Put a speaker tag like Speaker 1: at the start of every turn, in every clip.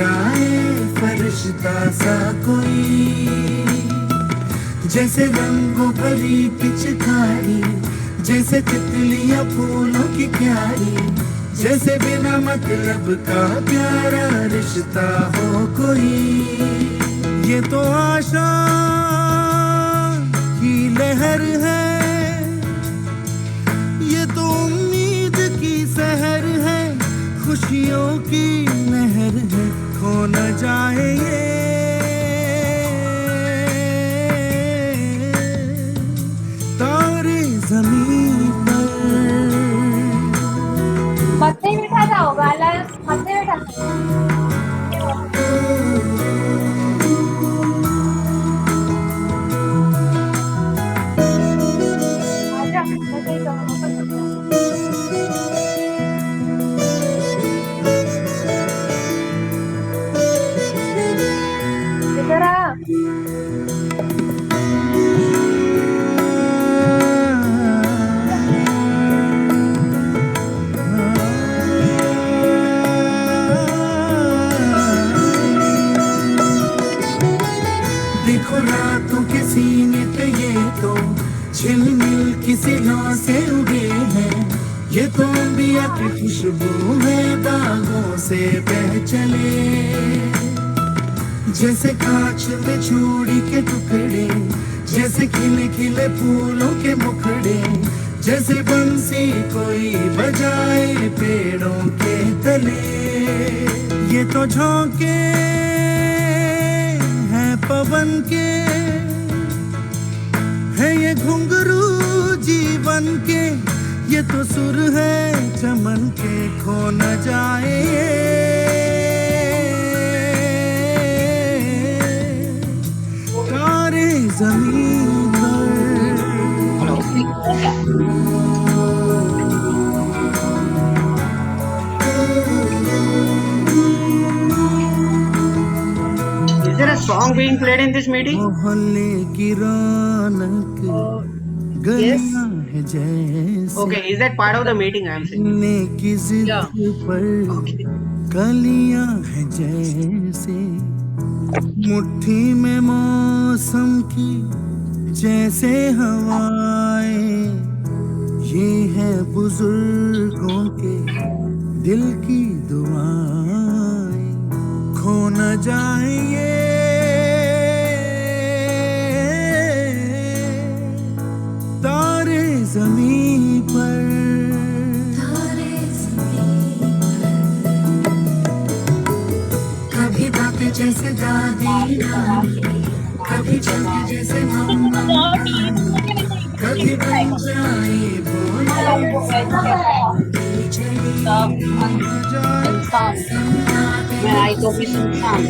Speaker 1: जाए फरिश्ता सा कोई, जैसे रंगों भरी पिचकारी, जैसे तितलियां फूलों की क्यारी, जैसे बिना मतलब का प्यारा रिश्ता हो कोई। ये तो आशा की लहर है, ये तो उम्मीद की सहर है, खुशियों की लहर है, खो न जाए ये तारे ज़मीन पर।
Speaker 2: मत्थे बैठा जाओ गाला, मत्थे बैठा आजा, मैं कहीं दोनों पर चलता हूँ। इधर आ।
Speaker 1: देखो रातों के सीने पे ये तो झिलमिल किसी लौ से उगे हैं, ये तो अंबिया की खुशबू है बागों से बह चले। जैसे कांच में चूड़ी के टुकड़े, जैसे खिले खिले फूलों के मुखड़े, जैसे बंसी कोई बजाए पेड़ों के तले। ये तो झोंके हैं पवन के, है ये घुंघरू जीवन के, ये तो सुर है चमन के, खो न जाए तारे ज़मीन पर।
Speaker 3: Is there a song being played in this meeting?
Speaker 1: मोहल्ले की रौनक
Speaker 3: Yes.
Speaker 1: गलियां है जैसे,
Speaker 3: Okay, is that part of the meeting I am saying?
Speaker 1: मिलने की जिद
Speaker 3: Yeah.
Speaker 1: पर
Speaker 3: Okay.
Speaker 1: कलियां है जैसे, मुट्ठी में मौसम की जैसे हवाएं, ये है बुजुर्गों के दिल की दुआएं, खो न जाए ये तारे ज़मीन पर। कभी बातें जैसे दादी नानी, कभी चलती जैसे मम्मा, कभी बन जाए
Speaker 4: मैं आई तो भी सुनसान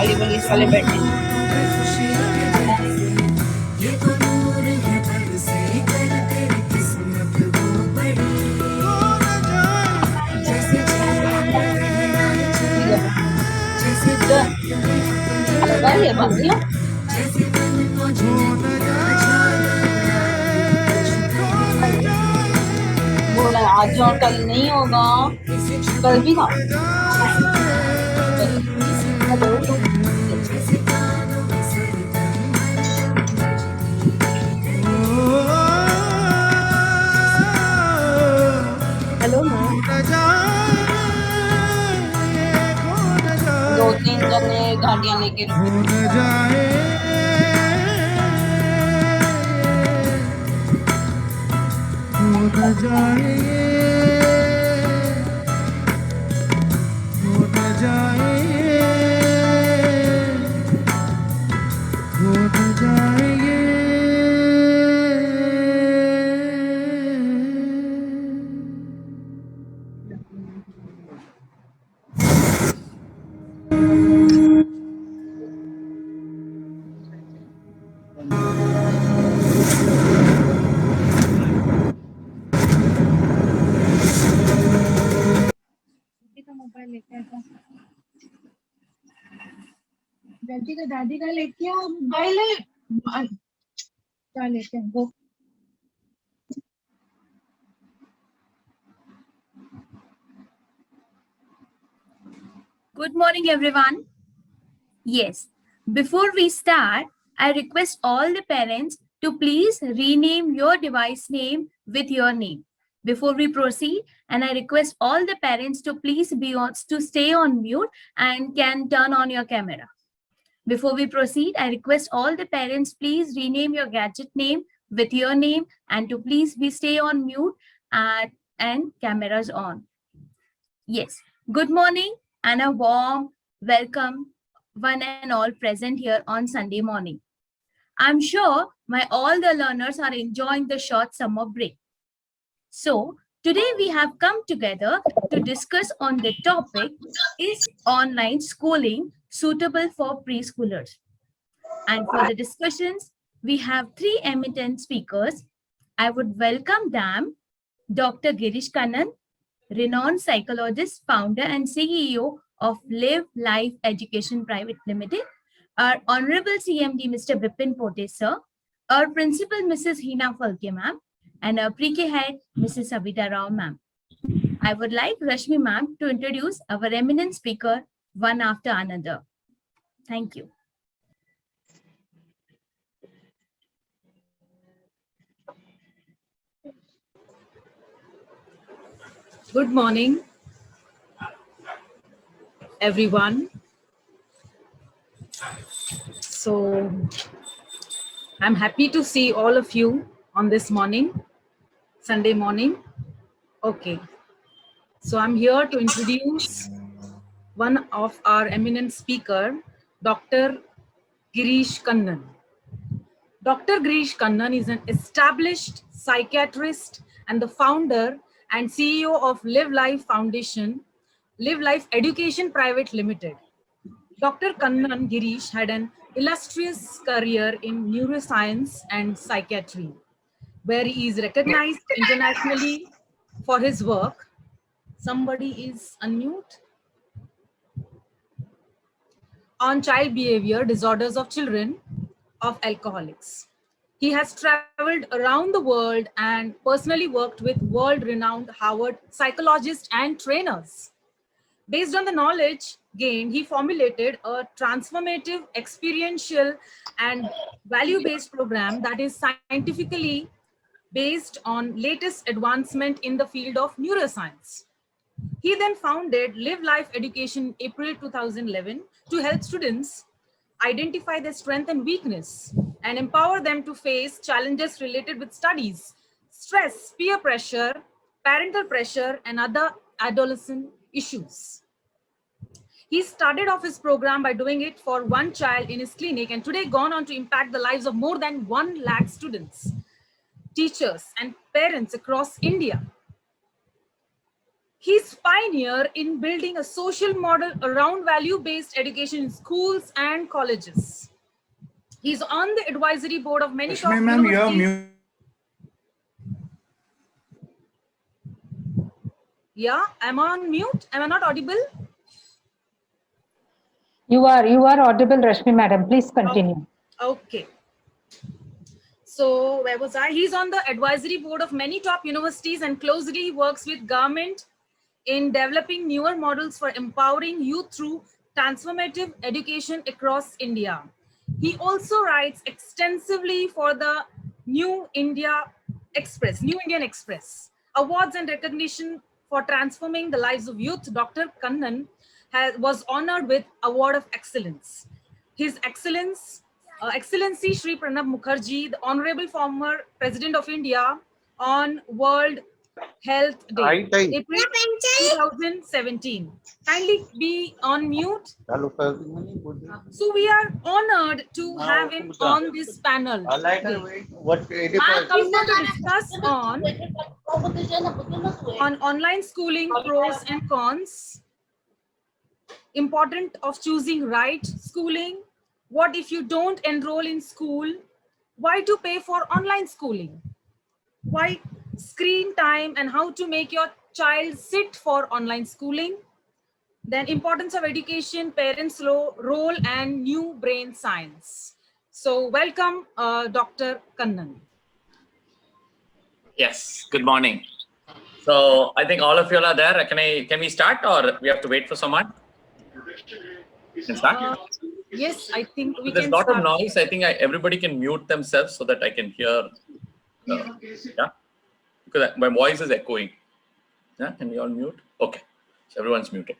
Speaker 4: अली वली वाले बैठे
Speaker 1: ये तो नूर है बरसे कर तेरी किस्मत वो बड़ी, जैसे जैसे
Speaker 4: ये बात
Speaker 1: जैसे मन को छूना
Speaker 4: बोला आज और कल नहीं होगा, कल भी था।
Speaker 2: Hello ma'am.
Speaker 4: 2-3 जने गाड़ियां लेके रुके।
Speaker 2: मोबाइल लेके आजा, जल्दी का दादी का लेके आओ मोबाइल है, क्या लेते हैं वो।
Speaker 5: Good Good morning, everyone. Yes, before we start, I request all the parents to please rename your device name with your name before we proceed. And I request all the parents to please stay on mute and can turn on your camera. Before we proceed, I request all the parents please rename your gadget name with your name and to please stay on mute and cameras on. Yes, good morning and a warm welcome one and all present here on Sunday morning. I'm sure all the learners are enjoying the short summer break. So today we have come together to discuss on the topic, is online schooling suitable for preschoolers? And for the discussions, we have three eminent speakers. I would welcome them, Dr. Girish Kannan, renowned psychologist, founder and CEO of Live Life Education Private Limited, our Honorable CMD, Mr. Bipin Pote, sir, our Principal, Mrs. Hina Falke, ma'am, and our Pre-K head, Mrs. Savita Rao, ma'am. I would like Rashmi, ma'am, to introduce our eminent speaker one after another. Thank you.
Speaker 6: Good morning, everyone. So, I'm happy to see all of you on this morning, Sunday morning. Okay, so I'm here to introduce one of our eminent speaker, Dr. Girish Kannan. Dr. Girish Kannan is an established psychiatrist and the founder and CEO of Live Life Foundation, Live Life Education Private Limited. Dr. Kannan Girish had an illustrious career in neuroscience and psychiatry, where he is recognized internationally for his work. Somebody is unmute. On child behavior disorders of children of alcoholics. He has traveled around the world and personally worked with world-renowned Harvard psychologists and trainers. Based on the knowledge gained, he formulated a transformative, experiential, and value-based program that is scientifically based on latest advancement in the field of neuroscience. He then founded Live Life Education in April 2011 to help students identify their strength and weakness and empower them to face challenges related with studies, stress, peer pressure, parental pressure, and other adolescent issues. He started off his program by doing it for one child in his clinic and today gone on to impact the lives of more than 1 lakh students, teachers, and parents across India. He's pioneer in building a social model around value-based education in schools and colleges. He's on the advisory board of many top universities. Yeah, am I on mute? Am I not audible?
Speaker 7: You are audible, Rashmi madam. Please continue.
Speaker 6: Okay. So where was I? He's on the advisory board of many top universities and closely works with government in developing newer models for empowering youth through transformative education across India. He also writes extensively for the New Indian Express. Awards and recognition for transforming the lives of youth, Dr. Kannan was honored with Award of Excellence. His Excellency Shri Pranab Mukherjee, the Honorable former President of India, on World Health Day, April 2017. Kindly be on mute. So we are honored to have him on this panel. I come to discuss on online schooling pros and cons, importance of choosing right schooling, what if you don't enroll in school, why to pay for online schooling, why screen time and how to make your child sit for online schooling, then importance of education, parents' role, and new brain science. So welcome, Dr. Kannan.
Speaker 8: Yes, good morning. So I think all of you are there. Can we start or we have to wait for someone? Can start?
Speaker 6: Yes, I think we
Speaker 8: There's
Speaker 6: can
Speaker 8: a lot of
Speaker 6: start.
Speaker 8: noise. I think everybody can mute themselves so that I can hear. Yeah, because my voice is echoing. Yeah, can you all mute? Okay, so everyone's muted.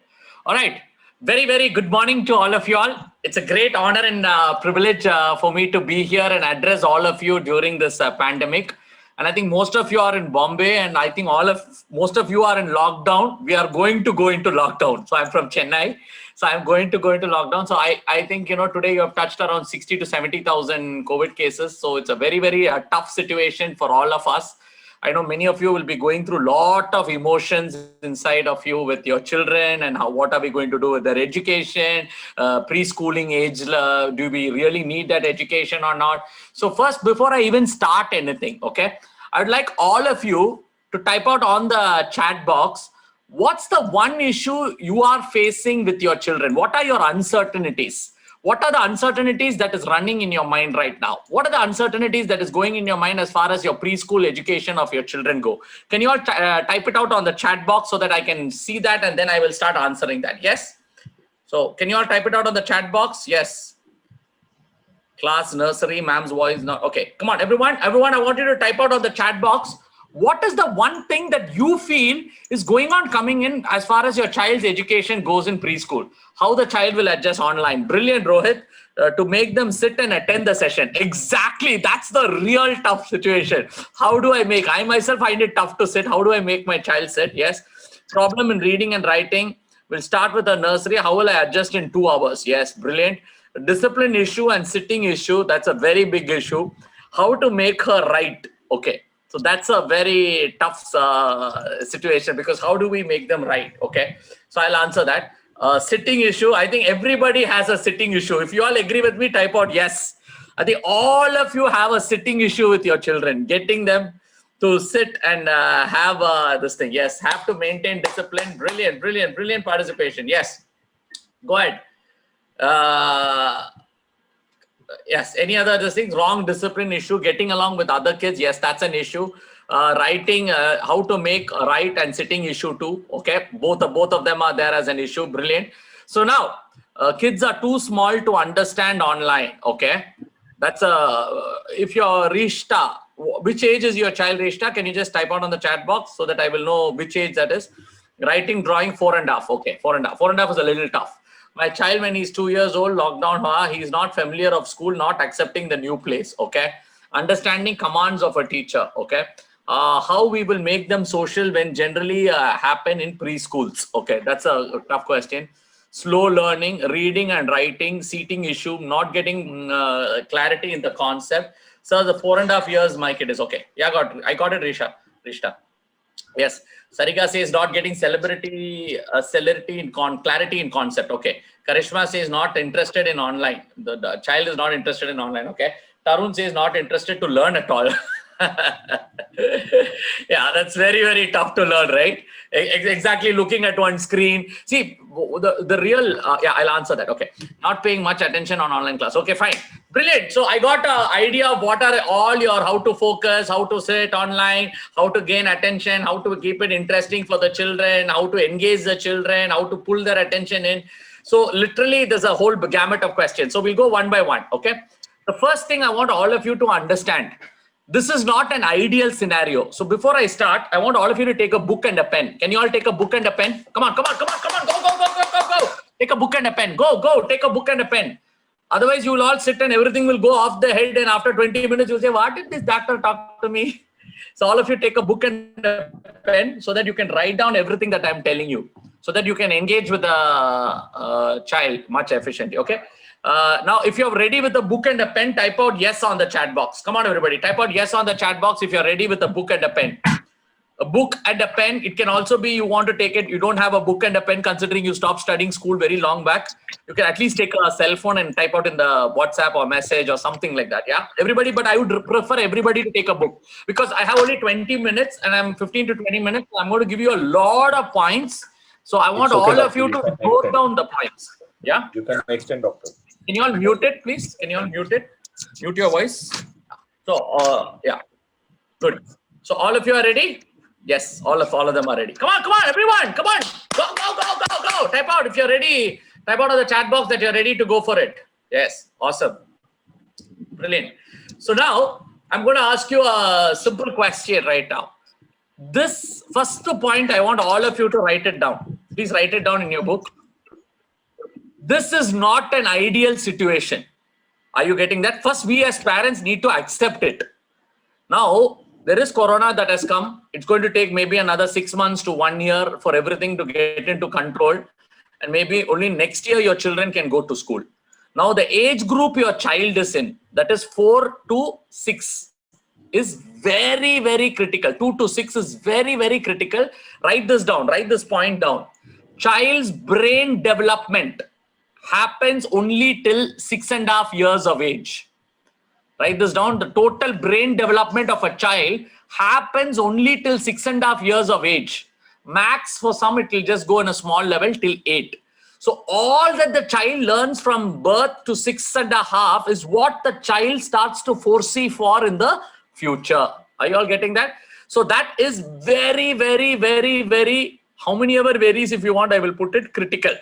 Speaker 8: All right. Very, very good morning to all of you all. It's a great honor and privilege for me to be here and address all of you during this pandemic. And I think most of you are in Bombay, and I think most of you are in lockdown. We are going to go into lockdown. So I'm from Chennai. So I'm going to go into lockdown. So I think, today you have touched around 60 to 70,000 COVID cases. So it's a very, very tough situation for all of us. I know many of you will be going through a lot of emotions inside of you with your children and what are we going to do with their education, preschooling age, do we really need that education or not? So first, before I even start anything, okay, I would like all of you to type out on the chat box, what's the one issue you are facing with your children? What are your uncertainties? What are the uncertainties that is running in your mind right now? What are the uncertainties that is going in your mind as far as your preschool education of your children go? Can you all type it out on the chat box so that I can see that and then I will start answering that? Yes? So can you all type it out on the chat box? Yes. Class, nursery, ma'am's voice. No. Okay, come on, everyone. Everyone, I want you to type out on the chat box. What is the one thing that you feel is going on coming in as far as your child's education goes in preschool? How the child will adjust online? Brilliant, Rohit, to make them sit and attend the session. Exactly, that's the real tough situation. How do I myself find it tough to sit. How do I make my child sit? Yes. Problem in reading and writing. We'll start with the nursery. How will I adjust in 2 hours? Yes, brilliant. Discipline issue and sitting issue. That's a very big issue. How to make her write? Okay. So that's a very tough situation because how do we make them right? Okay, so I'll answer that. Sitting issue, I think everybody has a sitting issue. If you all agree with me, type out yes. I think all of you have a sitting issue with your children, getting them to sit and have this thing. Yes, have to maintain discipline. Brilliant, brilliant, brilliant participation. Yes, go ahead. Yes, any other things? Wrong discipline issue, getting along with other kids. Yes, that's an issue. Writing, how to make write and sitting issue too. Okay, both of them are there as an issue. Brilliant. So now, kids are too small to understand online. Okay, that's if you're Rishta, which age is your child, Rishta? Can you just type out on the chat box so that I will know which age that is? Writing, drawing, 4.5. Okay, 4.5. 4.5 is a little tough. My child, when he's 2 years old, lockdown, he's not familiar of school, not accepting the new place, okay? Understanding commands of a teacher, okay? How we will make them social when generally happen in preschools, okay? That's a tough question. Slow learning, reading and writing, seating issue, not getting clarity in the concept. So the 4.5 years, my kid is okay. Yeah, I got it, Rishta. Yes. Sarika says not getting clarity in concept. Okay. Karishma says not interested in online. The child is not interested in online. Okay. Tarun says not interested to learn at all. Yeah, that's very, very tough to learn, right? Exactly, looking at one screen. See, the real, yeah, I'll answer that. Okay. Not paying much attention on online class. Okay, fine. Brilliant. So I got an idea of what are all your, how to focus, how to sit online, how to gain attention, how to keep it interesting for the children, how to engage the children, how to pull their attention in. So literally there's a whole gamut of questions. So we'll go one by one. Okay. The first thing I want all of you to understand, this is not an ideal scenario. So before I start, I want all of you to take a book and a pen. Can you all take a book and a pen? Come on. Go. Take a book and a pen. Go. Take a book and a pen. Otherwise, you will all sit and everything will go off the head. And after 20 minutes, you'll say, what did this doctor talk to me? So all of you take a book and a pen so that you can write down everything that I'm telling you, so that you can engage with the child much efficiently. Okay. Now, if you're ready with a book and a pen, type out yes on the chat box. Come on, everybody. Type out yes on the chat box if you're ready with a book and a pen. A book and a pen. It can also be you want to take it. You don't have a book and a pen considering you stopped studying school very long back. You can at least take a cell phone and type out in the WhatsApp or message or something like that. Yeah, everybody. But I would prefer everybody to take a book because I have only 20 minutes and I'm 15 to 20 minutes. I'm going to give you a lot of points. So I want all of you to note down the points. Yeah.
Speaker 9: You can extend, doctor.
Speaker 8: Can you all mute it, please? Can you all mute it? Mute your voice. So, yeah. Good. So all of you are ready? Yes, all of them are ready. Come on, everyone. Come on. Go. Type out. If you're ready, Type out of the chat box that you're ready to go for it. Yes, awesome. Brilliant. So now I'm going to ask you a simple question right now. This first point, I want all of you to write it down. Please write it down in your book. This is not an ideal situation. Are you getting that? First, we as parents need to accept it. Now, there is corona that has come. It's going to take maybe another 6 months to 1 year for everything to get into control. And maybe only next year your children can go to school. Now, the age group your child is in, that is 4 to 6, is very, very critical. 2 to 6 is very, very critical. Write this down. Write this point down. Child's brain development happens only till 6.5 years of age. Write this down. The total brain development of a child happens only till 6.5 years of age. Max for some, it will just go in a small level till 8. So all that the child learns from birth to 6.5 is what the child starts to foresee for in the future. Are you all getting that? So that is very, very, very, very, how many ever varies if you want, I will put it, critical.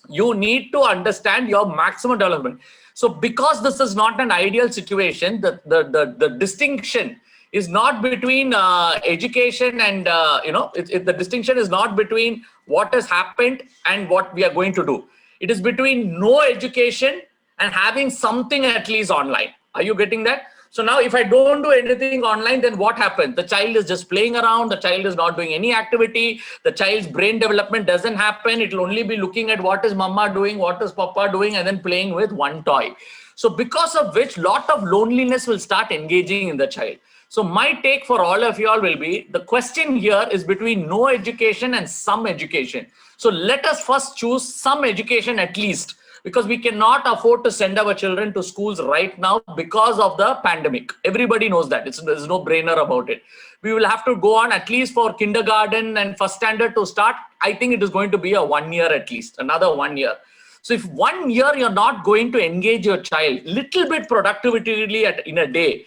Speaker 8: You need to understand your maximum development. So because this is not an ideal situation, the distinction is not between education and, the distinction is not between what has happened and what we are going to do. It is between no education and having something at least online. Are you getting that? So now if I don't do anything online, then what happens? The child is just playing around. The child is not doing any activity. The child's brain development doesn't happen. It will only be looking at what is mama doing, what is papa doing, and then playing with one toy. So because of which, lot of loneliness will start engaging in the child. So my take for all of you all will be, the question here is between no education and some education. So let us first choose some education at least, because we cannot afford to send our children to schools right now because of the pandemic. Everybody knows that. There's no brainer about it. We will have to go on at least for kindergarten and first standard to start. I think it is going to be a 1 year at least, another 1 year. So if 1 year you're not going to engage your child, little bit productively in a day,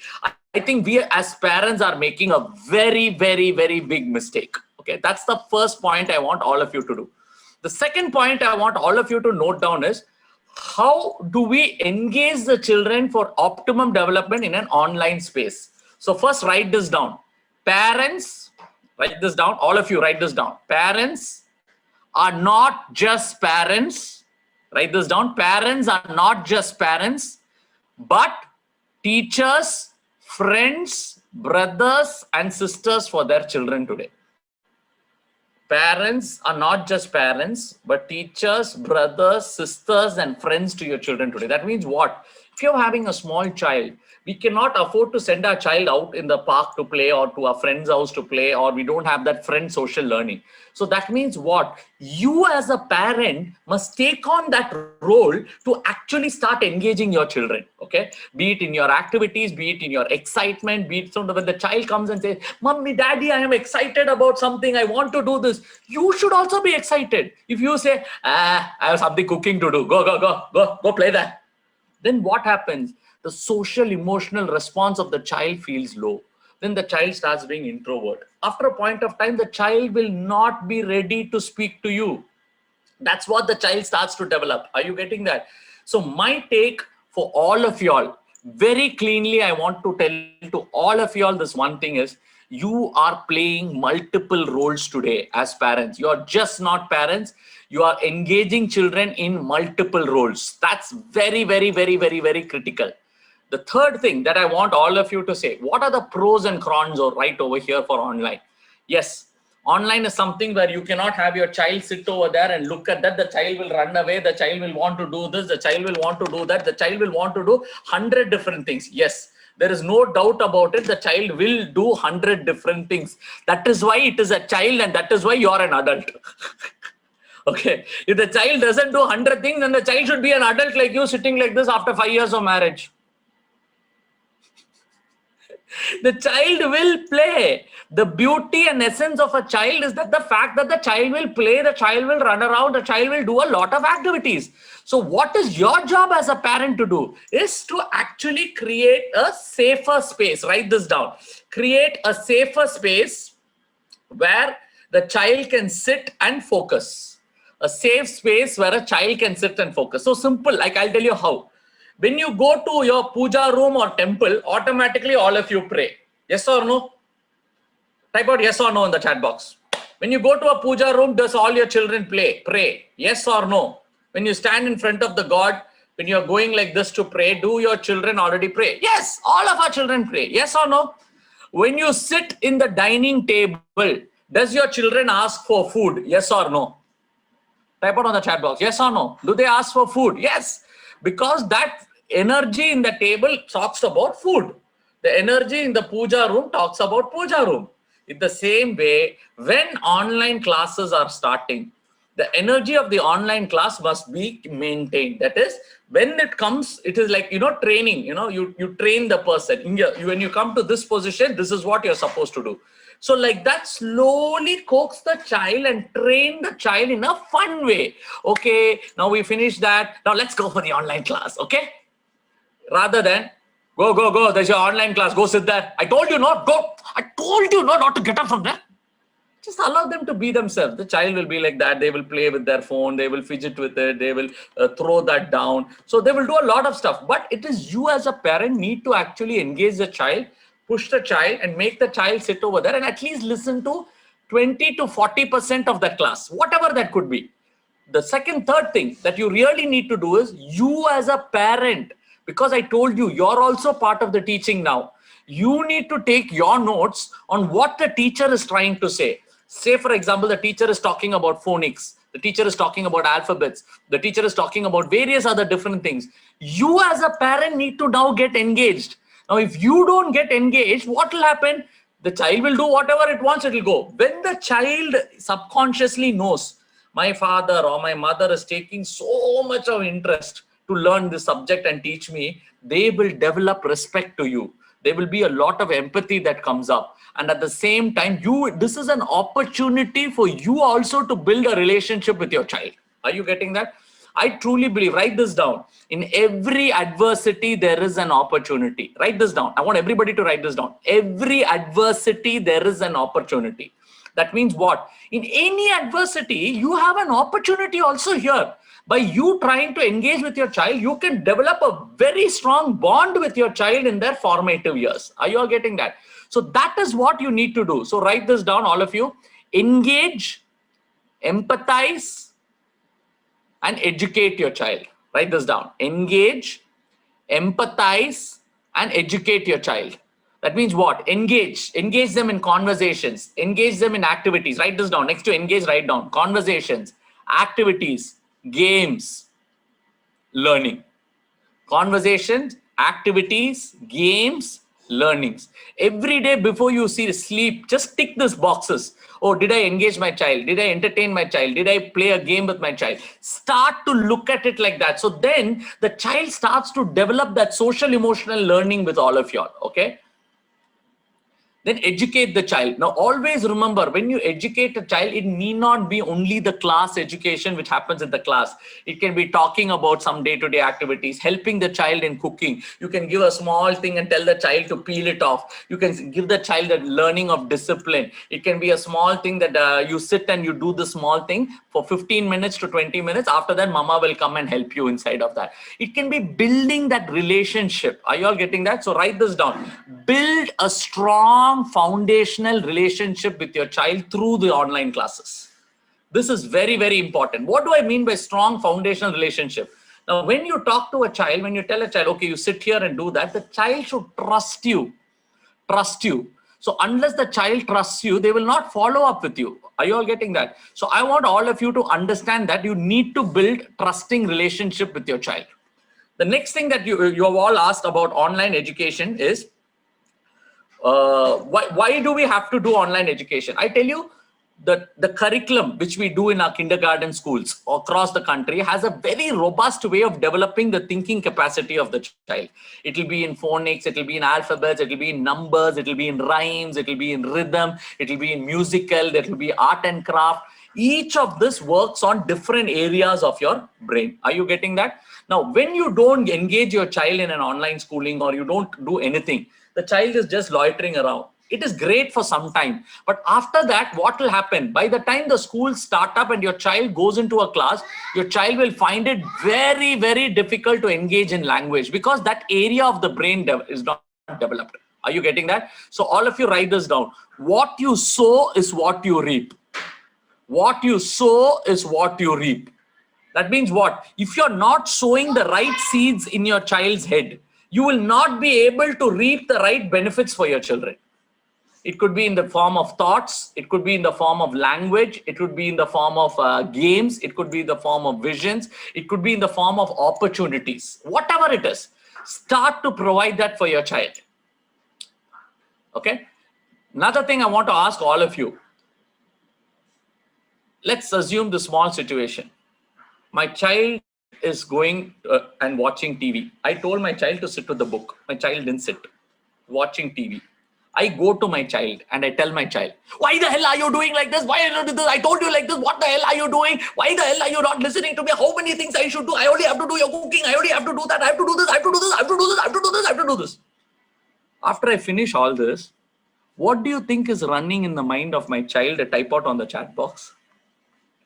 Speaker 8: I think we as parents are making a very, very, very big mistake. Okay, that's the first point I want all of you to do. The second point I want all of you to note down is, how do we engage the children for optimum development in an online space? So first write this down. Parents, write this down. All of you write this down. Parents are not just parents. Write this down. Parents are not just parents, but teachers, friends, brothers, and sisters for their children today. Parents are not just parents, but teachers, brothers, sisters, and friends to your children today. That means what? If you're having a small child, we cannot afford to send our child out in the park to play or to a friend's house to play, or we don't have that friend social learning. So that means what? You as a parent must take on that role to actually start engaging your children, okay? Be it in your activities, be it in your excitement, be it so when the child comes and says, Mommy, Daddy, I am excited about something, I want to do this. You should also be excited. If you say, I have something cooking to do, go play that. Then what happens? The social emotional response of the child feels low. Then the child starts being introvert. After a point of time, the child will not be ready to speak to you. That's what the child starts to develop. Are you getting that? So my take for all of y'all, very cleanly, I want to tell to all of y'all this one thing is, you are playing multiple roles today as parents. You're just not parents. You are engaging children in multiple roles. That's very, very, very, very, very critical. The third thing that I want all of you to say, what are the pros and cons right over here for online? Yes, online is something where you cannot have your child sit over there and look at that. The child will run away. The child will want to do this. The child will want to do that. The child will want to do 100 different things. Yes, there is no doubt about it. The child will do 100 different things. That is why it is a child, and that is why you're an adult. Okay, if the child doesn't do 100 things, then the child should be an adult like you, sitting like this after 5 years of marriage. The child will play. The beauty and essence of a child is that the fact that the child will play, the child will run around, the child will do a lot of activities. So what is your job as a parent to do is to actually create a safer space. Write this down. Create a safer space where the child can sit and focus. a safe space where a child can sit and focus. So simple, like I'll tell you how. When you go to your puja room or temple, automatically all of you pray. Yes or no? Type out yes or no in the chat box. When you go to a puja room, does all your children pray? Yes or no? When you stand in front of the God, when you're going like this to pray, do your children already pray? Yes, all of our children pray. Yes or no? When you sit in the dining table, does your children ask for food? Yes or no? Type out on the chat box. Yes or no? Do they ask for food? Yes. Because that energy in the table talks about food. The energy in the puja room talks about puja room. In the same way, when online classes are starting, the energy of the online class must be maintained. That is, when it comes, it is like, training, you train the person. When you come to this position, this is what you're supposed to do. So like that, slowly coax the child and train the child in a fun way. Okay, now we finished that. Now let's go for the online class, okay? Rather than, go, there's your online class, go sit there. I told you not, go. I told you not to get up from there. Just allow them to be themselves. The child will be like that. They will play with their phone. They will fidget with it. They will throw that down. So they will do a lot of stuff. But it is you as a parent need to actually engage the child, push the child and make the child sit over there and at least listen to 20 to 40% of that class, whatever that could be. The third thing that you really need to do is you as a parent, because I told you, you're also part of the teaching now. You need to take your notes on what the teacher is trying to say. Say, for example, the teacher is talking about phonics. The teacher is talking about alphabets. The teacher is talking about various other different things. You as a parent need to now get engaged. Now, if you don't get engaged, what will happen? The child will do whatever it wants, it will go. When the child subconsciously knows, my father or my mother is taking so much of interest to learn this subject and teach me, they will develop respect to you. There will be a lot of empathy that comes up. And at the same time, this is an opportunity for you also to build a relationship with your child. Are you getting that? I truly believe, write this down. In every adversity, there is an opportunity. Write this down. I want everybody to write this down. Every adversity, there is an opportunity. That means what? In any adversity, you have an opportunity also here. By you trying to engage with your child, you can develop a very strong bond with your child in their formative years. Are you all getting that? So that is what you need to do. So write this down, all of you. Engage, empathize, and educate your child. Write this down. Engage, empathize, and educate your child. That means what? Engage them in conversations, engage them in activities. Write this down. Next to engage, write down conversations, activities, games, learning. Conversations, activities, games, learnings. Every day before you sleep, just tick these boxes. Oh, did I engage my child? Did I entertain my child? Did I play a game with my child? Start to look at it like that. So then the child starts to develop that social emotional learning with all of you. Okay. Then educate the child. Now, always remember, when you educate a child, it need not be only the class education which happens in the class. It can be talking about some day-to-day activities, helping the child in cooking. You can give a small thing and tell the child to peel it off. You can give the child a learning of discipline. It can be a small thing that you sit and you do the small thing for 15 minutes to 20 minutes. After that, mama will come and help you inside of that. It can be building that relationship. Are you all getting that? So write this down. Build a strong foundational relationship with your child through the online classes. This is very, very important. What do I mean by strong foundational relationship? Now, when you talk to a child, when you tell a child, okay, you sit here and do that, the child should trust you. Trust you. So unless the child trusts you, they will not follow up with you. Are you all getting that? So I want all of you to understand that you need to build trusting relationship with your child. The next thing that you have all asked about online education is, why do we have to do online education? I tell you, the curriculum which we do in our kindergarten schools across the country has a very robust way of developing the thinking capacity of the child. It will be in phonics, it will be in alphabets, it will be in numbers, it will be in rhymes, it will be in rhythm, it will be in musical, there will be art and craft. Each of this works on different areas of your brain. Are you getting that? Now, when you don't engage your child in an online schooling or you don't do anything, the child is just loitering around. It is great for some time. But after that, what will happen? By the time the schools start up and your child goes into a class, your child will find it very, very difficult to engage in language because that area of the brain is not developed. Are you getting that? So all of you write this down. What you sow is what you reap. What you sow is what you reap. That means what? If you're not sowing the right seeds in your child's head, you will not be able to reap the right benefits for your children. It could be in the form of thoughts. It could be in the form of language. It could be in the form of games. It could be in the form of visions. It could be in the form of opportunities. Whatever it is, start to provide that for your child. Okay. Another thing I want to ask all of you. Let's assume the small situation. My child is going and watching TV. I told my child to sit with the book. My child didn't sit. Watching TV. I go to my child and I tell my child, why the hell are you doing like this? Why are you doing this? I told you like this. What the hell are you doing? Why the hell are you not listening to me? How many things I should do? I only have to do your cooking. I only have to do that. I have to do this. I have to do this. I have to do this. I have to do this. I have to do this. After I finish all this, what do you think is running in the mind of my child? Type out on the chat box.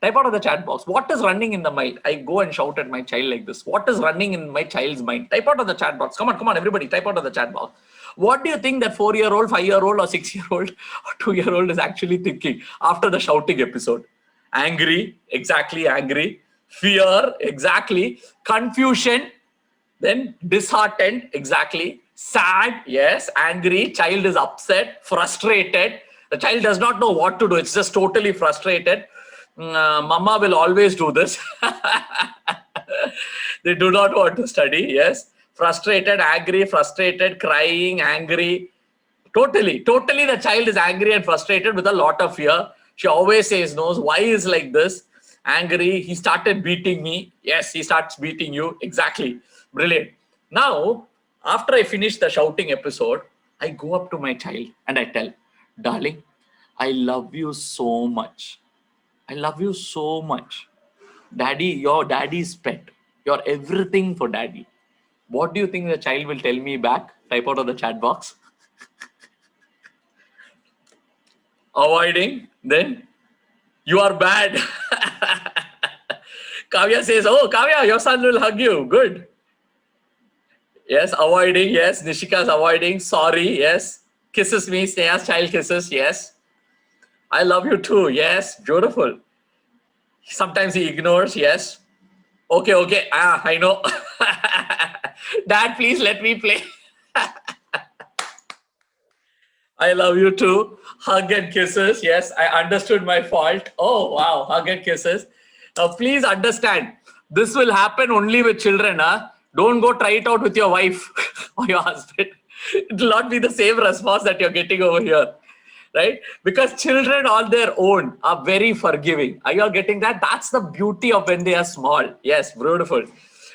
Speaker 8: Type out of the chat box. What is running in the mind? I go and shout at my child like this. What is running in my child's mind? Type out of the chat box. Come on, everybody. Type out of the chat box. What do you think that 4-year-old, 5-year-old or 6-year-old or 2-year-old is actually thinking after the shouting episode? Angry, exactly angry. Fear, exactly. Confusion, then disheartened, exactly. Sad, yes. Angry, child is upset, frustrated. The child does not know what to do. It's just totally frustrated. Mama will always do this. They do not want to study, yes. Frustrated, angry, frustrated, crying, angry. Totally the child is angry and frustrated with a lot of fear. She always says no. Why is like this? Angry, he started beating me. Yes, he starts beating you. Exactly. Brilliant. Now, after I finish the shouting episode, I go up to my child and I tell, darling, I love you so much. I love you so much. Daddy, your daddy's pet. You're everything for daddy. What do you think the child will tell me back? Type out of the chat box. Avoiding, then you are bad. Kavya says, oh, Kavya, your son will hug you. Good. Yes, avoiding. Yes, Nishika's avoiding. Sorry. Yes. Kisses me. Sneha's child kisses. Yes. I love you too. Yes. Beautiful. Sometimes he ignores. Yes. Okay. I know. Dad, please let me play. I love you too. Hug and kisses. Yes, I understood my fault. Oh, wow. Hug and kisses. Now, please understand, this will happen only with children. Huh? Don't go try it out with your wife or your husband. It will not be the same response that you're getting over here. Right? Because children on their own are very forgiving. Are you all getting that? That's the beauty of when they are small. Yes, beautiful.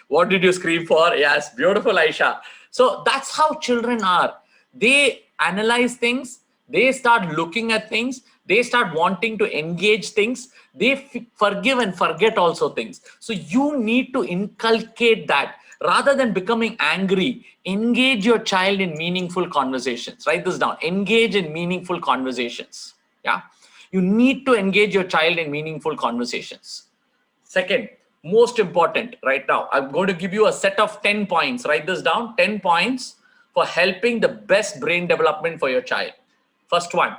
Speaker 8: What did you scream for? Yes, beautiful, Aisha. So that's how children are. They analyze things. They start looking at things. They start wanting to engage things. They forgive and forget also things. So you need to inculcate that. Rather than becoming angry, engage your child in meaningful conversations. Write this down. Engage in meaningful conversations. Yeah. You need to engage your child in meaningful conversations. Second, most important right now, I'm going to give you a set of 10 points. Write this down. 10 points for helping the best brain development for your child. First one,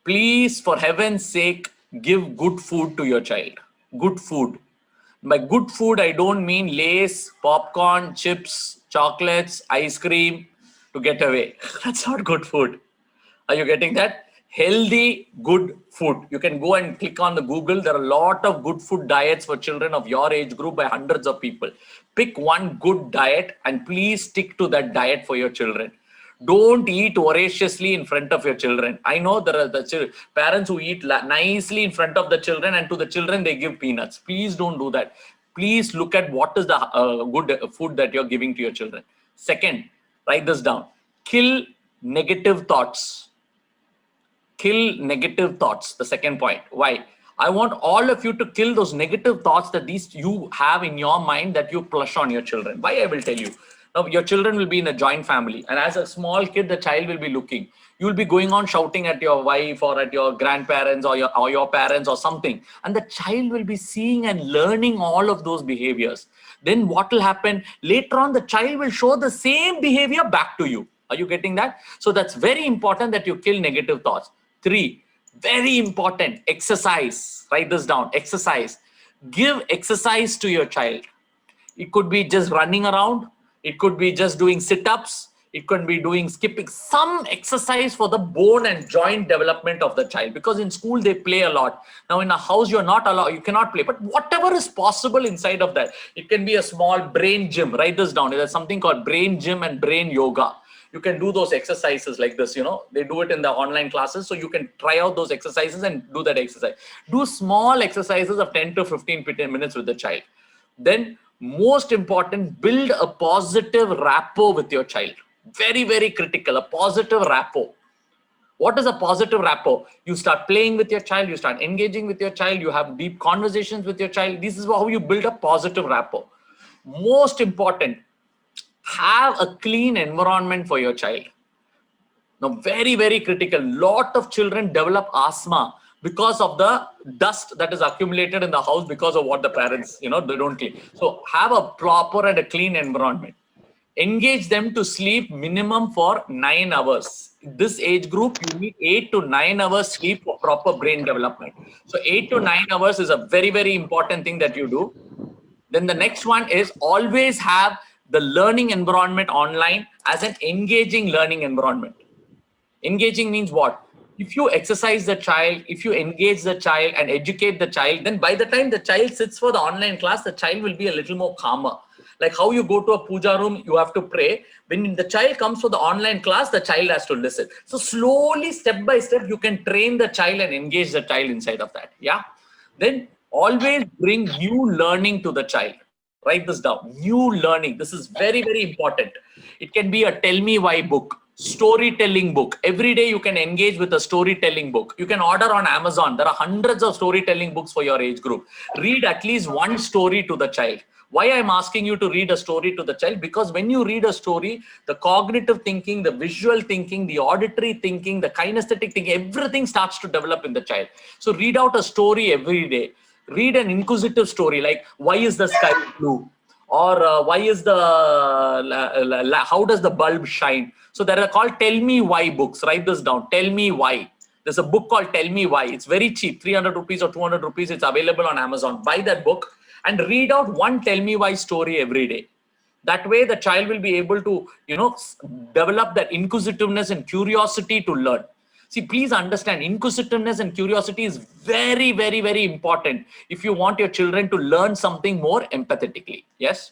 Speaker 8: please, for heaven's sake, give good food to your child. Good food. By good food, I don't mean Lays, popcorn, chips, chocolates, ice cream to get away. That's not good food. Are you getting that? Healthy, good food. You can go and click on the Google. There are a lot of good food diets for children of your age group by hundreds of people. Pick one good diet and please stick to that diet for your children. Don't eat voraciously in front of your children. I know there are the parents who eat nicely in front of the children and to the children they give peanuts. Please don't do that. Please look at what is the good food that you're giving to your children. Second, write this down. Kill negative thoughts. Kill negative thoughts. The second point. Why? I want all of you to kill those negative thoughts that you have in your mind that you flush on your children. Why? I will tell you. Now, your children will be in a joint family, and as a small kid, the child will be looking. You will be going on shouting at your wife or at your grandparents or your parents or something, and the child will be seeing and learning all of those behaviors. Then what will happen? Later on, the child will show the same behavior back to you. Are you getting that? So that's very important that you kill negative thoughts. 3, very important, exercise. Write this down, exercise. Give exercise to your child. It could be just running around. It could be just doing sit-ups. It could be doing skipping, some exercise for the bone and joint development of the child, because in school they play a lot. Now in a house you're not allowed, you cannot play, but whatever is possible inside of that. It can be a small brain gym. Write this down. There's something called brain gym and brain yoga. You can do those exercises like this, they do it in the online classes. So you can try out those exercises and do that exercise. Do small exercises of 10 to 15 minutes with the child. Then most important, build a positive rapport with your child. Very, very critical, a positive rapport. What is a positive rapport? You start playing with your child, you start engaging with your child, you have deep conversations with your child. This is how you build a positive rapport. Most important, have a clean environment for your child. Now, very, very critical. Lot of children develop asthma because of the dust that is accumulated in the house because of what the parents, they don't clean. So have a proper and a clean environment. Engage them to sleep minimum for 9 hours. This age group, you need 8 to 9 hours sleep for proper brain development. So 8 to 9 hours is a very, very important thing that you do. Then the next one is always have the learning environment online as an engaging learning environment. Engaging means what? If you exercise the child, if you engage the child and educate the child, then by the time the child sits for the online class, the child will be a little more calmer. Like how you go to a puja room, you have to pray. When the child comes for the online class, the child has to listen. So slowly, step by step, you can train the child and engage the child inside of that. Yeah. Then always bring new learning to the child. Write this down. New learning. This is very, very important. It can be a tell me why book, storytelling book. Every day you can engage with a storytelling book. You can order on Amazon. There are hundreds of storytelling books for your age group. Read at least one story to the child. Why I'm asking you to read a story to the child? Because when you read a story, the cognitive thinking, the visual thinking, the auditory thinking, the kinesthetic thinking, everything starts to develop in the child. So read out a story every day. Read an inquisitive story like, why is the sky blue? Or why is how does the bulb shine? So there are called tell me why books. Write this down. Tell me why. There's a book called Tell Me Why. It's very cheap, 300 rupees or 200 rupees. It's available on Amazon. Buy that book and read out one tell me why story every day. That way the child will be able to, develop that inquisitiveness and curiosity to learn. See, please understand, inquisitiveness and curiosity is very, very, very important if you want your children to learn something more empathetically. Yes.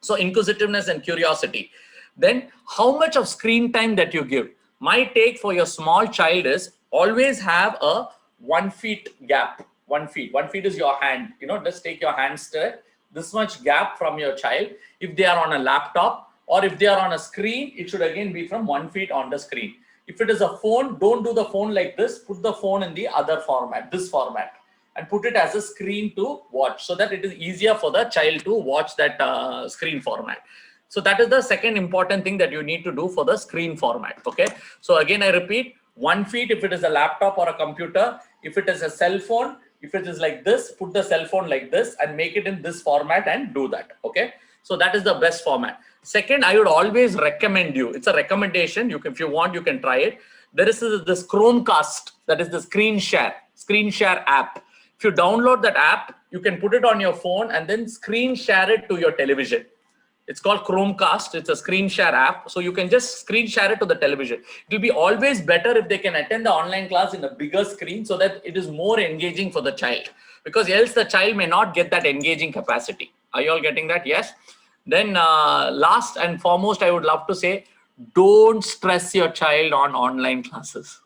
Speaker 8: So inquisitiveness and curiosity. Then how much of screen time that you give? My take for your small child is always have a 1 feet gap. 1 feet. 1 feet is your hand. Just take your hand straight. This much gap from your child. If they are on a laptop or if they are on a screen, it should again be from 1 feet on the screen. If it is a phone, don't do the phone like this. Put the phone in the other format, this format, and put it as a screen to watch so that it is easier for the child to watch that screen format. So that is the second important thing that you need to do for the screen format. Okay. So again, I repeat, 1 feet if it is a laptop or a computer. If it is a cell phone, if it is like this, put the cell phone like this and make it in this format and do that. Okay. So that is the best format. Second, I would always recommend you. It's a recommendation. If you want, you can try it. There is this Chromecast, that is the screen share app. If you download that app, you can put it on your phone and then screen share it to your television. It's called Chromecast. It's a screen share app. So you can just screen share it to the television. It will be always better if they can attend the online class in a bigger screen so that it is more engaging for the child, because else the child may not get that engaging capacity. Are you all getting that? Yes. Then last and foremost, I would love to say, don't stress your child on online classes.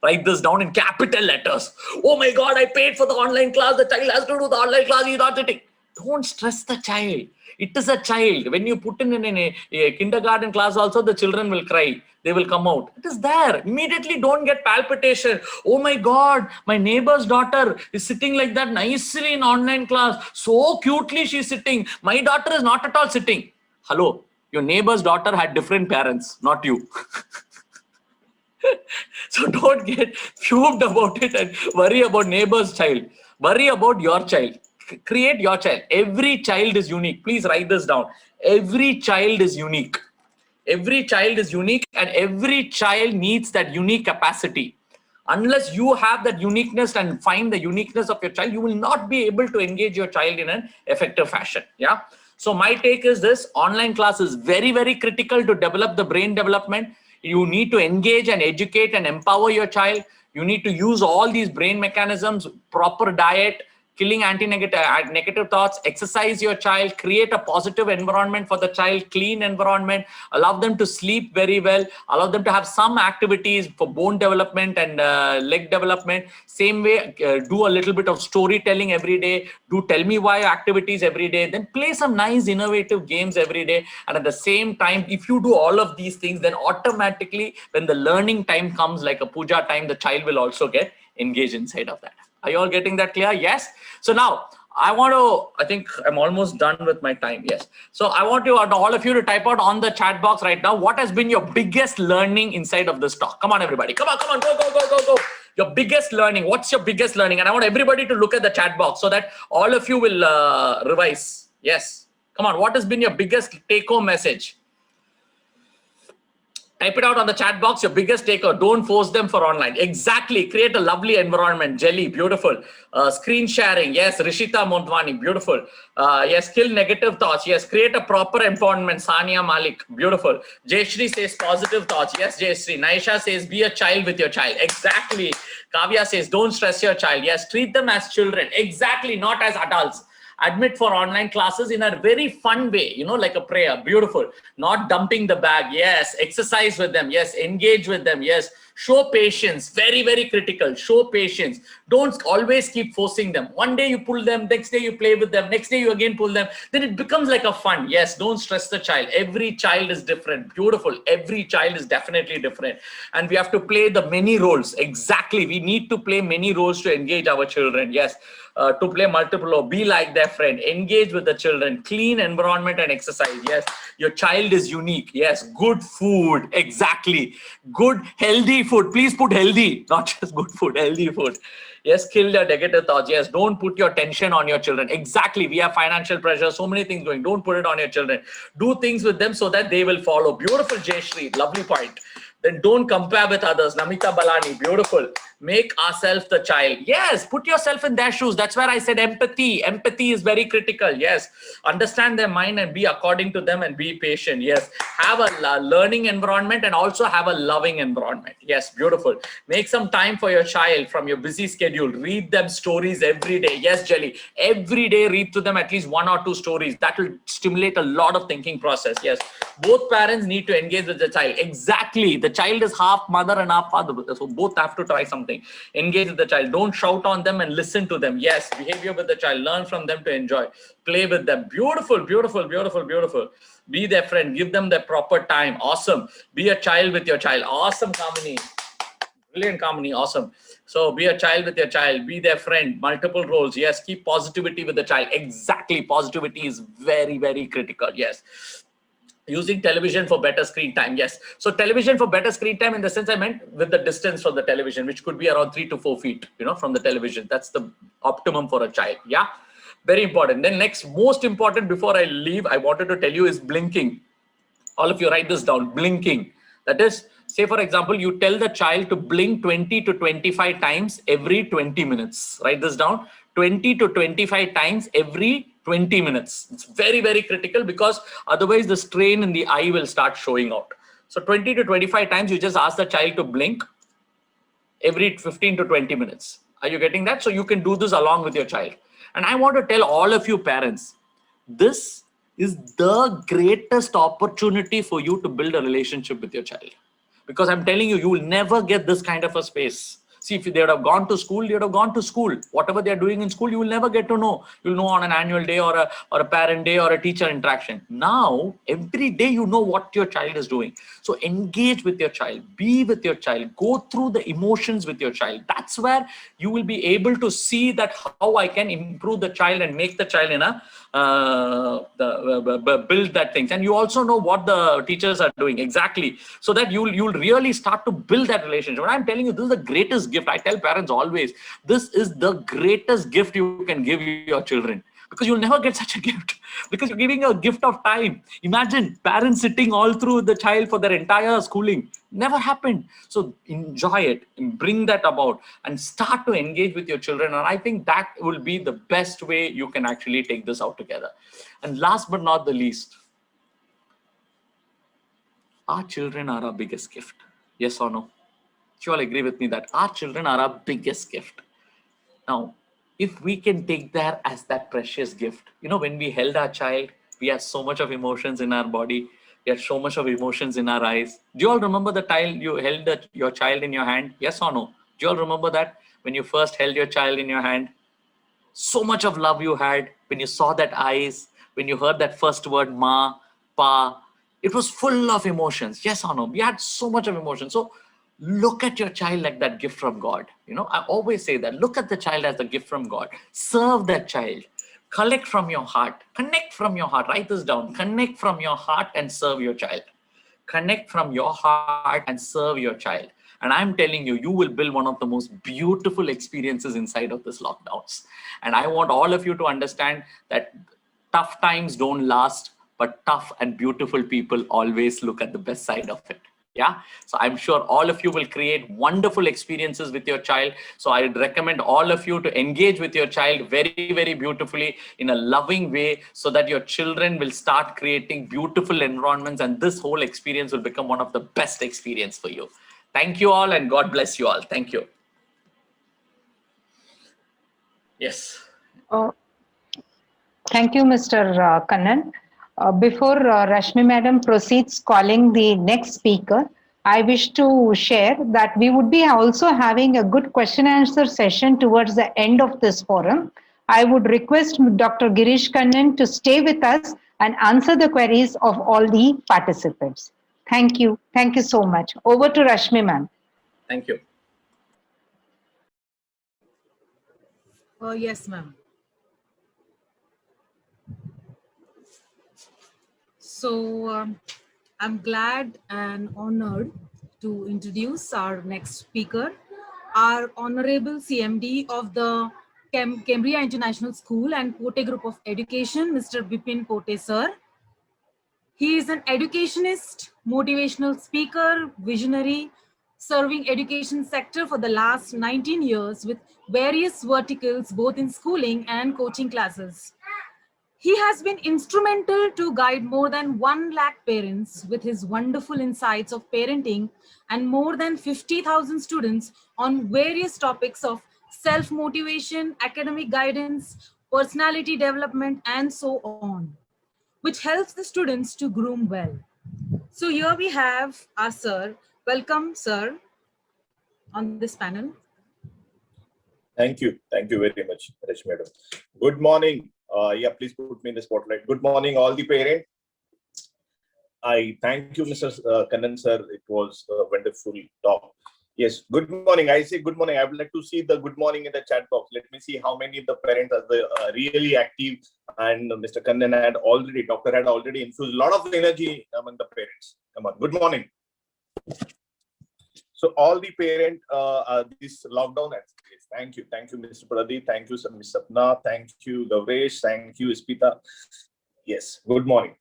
Speaker 8: Write this down in capital letters. Oh my God, I paid for the online class. The child has to do the online class. He's not sitting. Don't stress the child. It is a child. When you put in a kindergarten class also, the children will cry. They will come out. It is there. Immediately don't get palpitation. Oh my God, my neighbor's daughter is sitting like that nicely in online class. So cutely she's sitting. My daughter is not at all sitting. Hello. Your neighbor's daughter had different parents, not you. So don't get fumed about it and worry about neighbor's child. Worry about your child. Create your child. Every child is unique. Please write this down. Every child is unique. Every child is unique, and every child needs that unique capacity. Unless you have that uniqueness and find the uniqueness of your child, you will not be able to engage your child in an effective fashion. Yeah. So my take is this: online class is very, very critical to develop the brain development. You need to engage and educate and empower your child. You need to use all these brain mechanisms, proper diet, killing negative thoughts, exercise your child, create a positive environment for the child, clean environment, allow them to sleep very well, allow them to have some activities for bone development and leg development. Same way, do a little bit of storytelling every day, do tell me why activities every day, then play some nice innovative games every day. And at the same time, if you do all of these things, then automatically when the learning time comes, like a puja time, the child will also get engaged inside of that. Are you all getting that clear? Yes. So now I think I'm almost done with my time. Yes. So I want you, all of you, to type out on the chat box right now, what has been your biggest learning inside of this talk? Come on, everybody. Come on, go. Your biggest learning. What's your biggest learning? And I want everybody to look at the chat box so that all of you will revise. Yes. Come on. What has been your biggest take-home message? Type it out on the chat box, your biggest takeout. Don't force them for online. Exactly. Create a lovely environment. Jelly, beautiful. Screen sharing. Yes. Rishita Mondwani, beautiful. Yes. Kill negative thoughts. Yes. Create a proper environment. Sania Malik, beautiful. Jayashree says positive thoughts. Yes, Jayashree. Naisha says be a child with your child. Exactly. Kavya says don't stress your child. Yes. Treat them as children. Exactly. Not as adults. Admit for online classes in a very fun way, like a prayer. Beautiful. Not dumping the bag. Yes. Exercise with them. Yes. Engage with them. Yes. Show patience. Very, very critical. Show patience. Don't always keep forcing them. One day you pull them, next day you play with them, next day you again pull them. Then it becomes like a fun. Yes. Don't stress the child. Every child is different. Beautiful. Every child is definitely different. And we have to play the many roles. Exactly. We need to play many roles to engage our children. Yes. To play multiple roles, be like their friend, engage with the children, clean environment and exercise. Yes, your child is unique. Yes, good food. Exactly. Good, healthy food. Please put healthy, not just good food, healthy food. Yes, kill your negative thoughts. Yes, don't put your tension on your children. Exactly. We have financial pressure, so many things going. Don't put it on your children. Do things with them so that they will follow. Beautiful, Jayashree. Lovely point. Then don't compare with others. Namita Balani, beautiful. Make ourselves the child. Yes, put yourself in their shoes. That's where I said empathy. Empathy is very critical. Yes, understand their mind and be according to them and be patient. Yes, have a learning environment and also have a loving environment. Yes, beautiful. Make some time for your child from your busy schedule. Read them stories every day. Yes, Jelly. Every day read to them at least 1 or 2 stories. That will stimulate a lot of thinking process. Yes, both parents need to engage with the child. Exactly. The child is half mother and half father. So both have to try something. Engage with the child. Don't shout on them and listen to them. Yes, behavior with the child. Learn from them to enjoy. Play with them. Beautiful, beautiful, beautiful, beautiful. Be their friend. Give them the proper time. Awesome. Be a child with your child. Awesome, Kamini. Brilliant, Kamini. Awesome. So be a child with your child. Be their friend. Multiple roles. Yes, keep positivity with the child. Exactly. Positivity is very, very critical. Yes. Using television for better screen time. Yes. So television for better screen time in the sense I meant with the distance from the television, which could be around 3 to 4 feet, from the television. That's the optimum for a child. Yeah. Very important. Then next, most important before I leave, I wanted to tell you is blinking. All of you write this down. Blinking. That is, say for example, you tell the child to blink 20 to 25 times every 20 minutes. Write this down. 20 to 25 times every 20 minutes. It's very, very critical because otherwise the strain in the eye will start showing out. So 20 to 25 times, you just ask the child to blink every 15 to 20 minutes. Are you getting that? So you can do this along with your child. And I want to tell all of you parents, this is the greatest opportunity for you to build a relationship with your child. Because I'm telling you, you will never get this kind of a space. See, if they would have gone to school, they would have gone to school. Whatever they're doing in school, you will never get to know. You'll know on an annual day or a parent day or a teacher interaction. Now, every day you know what your child is doing. So engage with your child, be with your child, go through the emotions with your child. That's where you will be able to see that how I can improve the child and make the child in a build that things, and you also know what the teachers are doing exactly, so that you'll really start to build that relationship. And I'm telling you, this is the greatest gift. I tell parents always, this is the greatest gift you can give your children, because you'll never get such a gift, because you're giving a gift of time. Imagine parents sitting all through the child for their entire schooling. Never happened. So enjoy it and bring that about and start to engage with your children. And I think that will be the best way you can actually take this out together. And last but not the least, our children are our biggest gift. Yes or no? You all agree with me that our children are our biggest gift. Now, if we can take that as that precious gift, when we held our child, we had so much of emotions in our body. We had so much of emotions in our eyes. Do you all remember the time you held your child in your hand? Yes or no? Do you all remember that when you first held your child in your hand? So much of love you had when you saw that eyes, when you heard that first word, ma, pa. It was full of emotions. Yes or no? We had so much of emotion. So look at your child like that gift from God. I always say that. Look at the child as a gift from God. Serve that child. Collect from your heart. Connect from your heart. Write this down. Connect from your heart and serve your child. Connect from your heart and serve your child. And I'm telling you, you will build one of the most beautiful experiences inside of this lockdowns. And I want all of you to understand that tough times don't last, but tough and beautiful people always look at the best side of it. Yeah. So I'm sure all of you will create wonderful experiences with your child. So I would recommend all of you to engage with your child very, very beautifully in a loving way, so that your children will start creating beautiful environments, and this whole experience will become one of the best experience for you. Thank you all, and God bless you all. Thank you. Yes.
Speaker 7: Thank you, Mr. Kannan. Before Rashmi Madam proceeds calling the next speaker, I wish to share that we would be also having a good question and answer session towards the end of this forum. I would request Dr. Girish Kannan to stay with us and answer the queries of all the participants. Thank you. Thank you so much. Over to Rashmi Ma'am.
Speaker 8: Thank you.
Speaker 6: Yes, ma'am. So I'm glad and honored to introduce our next speaker, our Honorable CMD of the Cambria International School and Pote Group of Education, Mr. Bipin Pote, sir. He is an educationist, motivational speaker, visionary, serving education sector for the last 19 years with various verticals, both in schooling and coaching classes. He has been instrumental to guide more than 1 lakh parents with his wonderful insights of parenting and more than 50,000 students on various topics of self-motivation, academic guidance, personality development, and so on, which helps the students to groom well. So here we have our sir. Welcome, sir, on this panel.
Speaker 9: Thank you. Thank you very much, Rashmi Madam. Good morning. Yeah, please put me in the spotlight. Good morning, all the parents. I thank you, Mr. Kannan, sir. It was a wonderful talk. Yes, good morning. I say good morning. I would like to see the good morning in the chat box. Let me see how many of the parents are really active. And Mr. Kannan doctor had already infused a lot of energy among the parents. Come on, good morning. So all the parents, this lockdown, thank you, Mr. Pradeep, thank you, Ms. Sapna, thank you, Gavresh, thank you, Ispita. Yes, good morning.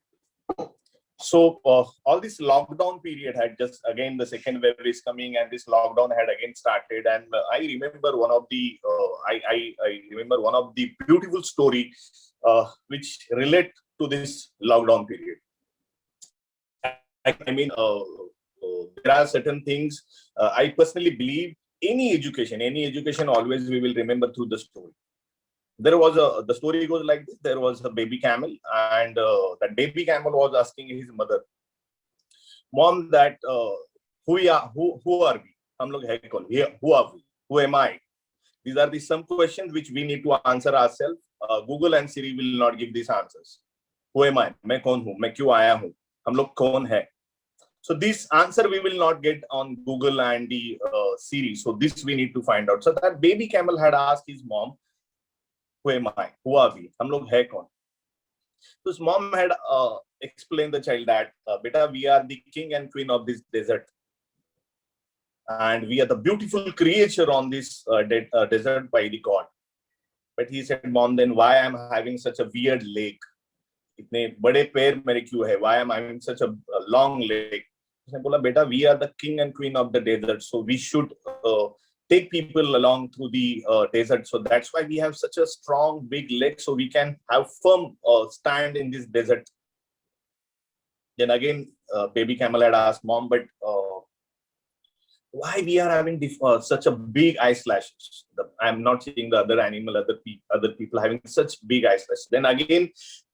Speaker 9: So all this lockdown period had just, again, the second wave is coming, and this lockdown had again started. And I remember one of the, I remember one of the beautiful story which relate to this lockdown period. I mean, there are certain things I personally believe any education always we will remember through the story. There was the story goes like this. There was a baby camel, and that baby camel was asking his mother, "Mom, that who are we? Hum log hai kaun? Who are we? Who am I?" These are the some questions which we need to answer ourselves. Google and Siri will not give these answers. Who am I? मैं कौन हूँ? मैं क्यों आया हूँ? हम लोग कौन है? So this answer we will not get on Google and the Siri. So this we need to find out. So that baby camel had asked his mom, "Who am I? Who are we? हम लोग है कौन?" So his mom had explained the child that, beta, we are the king and queen of this desert. And we are the beautiful creature on this desert by the God. But he said, Mom, then why am I having such a weird leg? इतने बड़े पैर मेरे क्यों है? Why am I having such a long leg? उसने बोला, बेटा, we are the king and queen of the desert, so we should take people along through the desert. So that's why we have such a strong, big leg, so we can have firm stand in this desert. Then again, baby camel had asked, Mom, but why we are having such a big eye slashes? I'm not seeing the other animal, other people having such big eye slashes. Then again,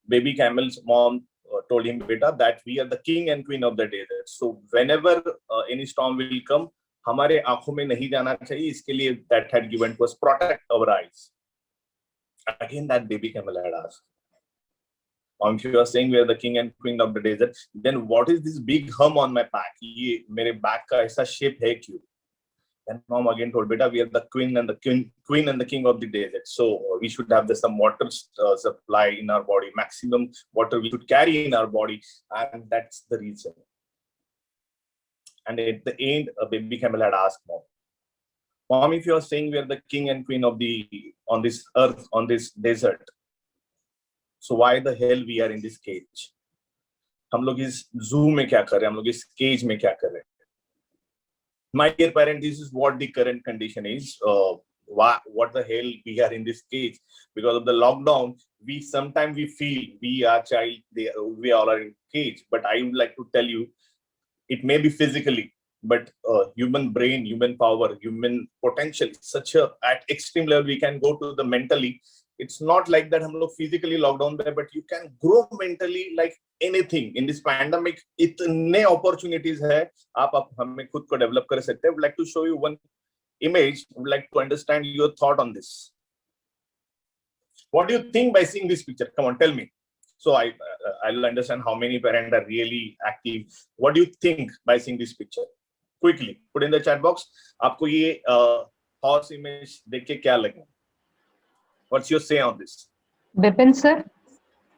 Speaker 9: baby camel's mom told him, beta, that we are the king and queen of the desert. So whenever any storm will come, हमारे आंखों में नहीं जाना चाहिए. इसके लिए that had given to us, protect our eyes. Again, that baby camel had asked, Mom, if you are saying we are the king and queen of the desert, then what is this big hum on my back? ये मेरे back का ऐसा shape है क्यों? And Mom again told, beta, we are the queen and the king of the desert. So we should have some water supply in our body, maximum water we should carry in our body, and that's the reason. And at the end, a baby camel had asked Mom, Mom, if you are saying we are the king and queen on this earth, on this desert, so why the hell we are in this cage? हम लोग इस zoo में क्या कर रहे हैं? हम लोग इस cage में क्या कर रहे हैं? My dear parent, this is what the current condition is. What the hell we are in this cage? Because of the lockdown, sometimes we feel we are child, we all are in cage. But I would like to tell you, it may be physically, but human brain, human power, human potential, such a at extreme level we can go to the mentally. It's not like that हम लोग physically lockdown पे, but you can grow mentally like anything. In this pandemic, इतने opportunities है, आप हमें खुद को develop कर सकते हैं. I would like to show you one image. I would like to understand your thought on this. What do you think by seeing this picture? Come on, tell me. So I'll understand how many parents are really active. What do you think by seeing this picture? Quickly, put in the chat box. आपको ये horse image देख के क्या लगा? What's your say on this?
Speaker 7: Bipin sir?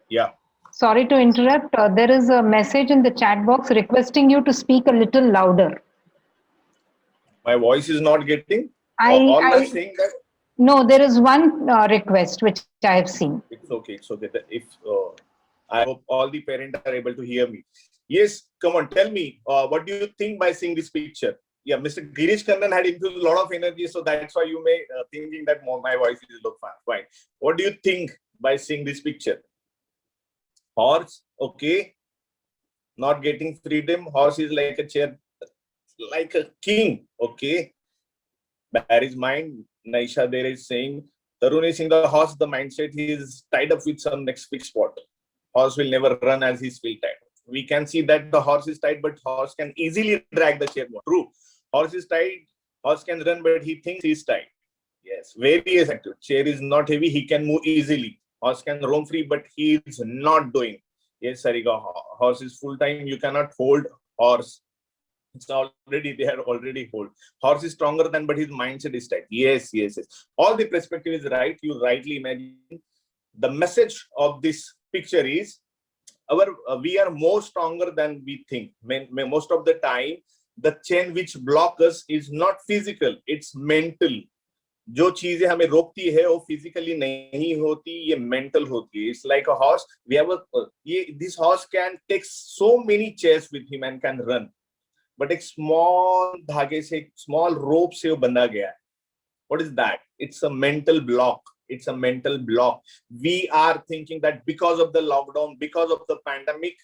Speaker 9: Yeah.
Speaker 7: Sorry to interrupt. There is a message in the chat box requesting you to speak a little louder.
Speaker 9: My voice is not getting? All are saying that?
Speaker 7: No, there is one request which I have seen.
Speaker 9: It's okay. It's okay. If I hope all the parents are able to hear me. Yes, come on, tell me. What do you think by seeing this picture? Yeah, Mr. Girish Kannan had infused a lot of energy, so that's why you may thinking that my voice is look fine. What do you think by seeing this picture? Horse, okay. Not getting freedom. Horse is like a chair, like a king, okay. That is mine. Naisha there is saying, Tarun is saying the horse, the mindset, he is tied up with some next fixed spot. Horse will never run as he's feel tied. We can see that the horse is tied, but horse can easily drag the chair. True. Horse is tied, horse can run, but he thinks he's tied. Yes, very effective. Chair is not heavy, he can move easily. Horse can roam free, but he is not doing. Yes, Sarika, horse is full time. You cannot hold horse. It's already, they are already hold. Horse is stronger than, but his mindset is tight. Yes. All the perspective is right. You rightly imagine. The message of this picture is, we are more stronger than we think. Most of the time, the chain which blocks us is not physical, it's mental. जो चीजें हमें रोकती है वो physically नहीं होती, ये mental होती है. It's like a horse. We have this horse can take so many chairs with him and can run, but एक small धागे से, small rope से वो बंधा गया है. What is that? It's a mental block. It's a mental block. We are thinking that because of the lockdown, because of the pandemic,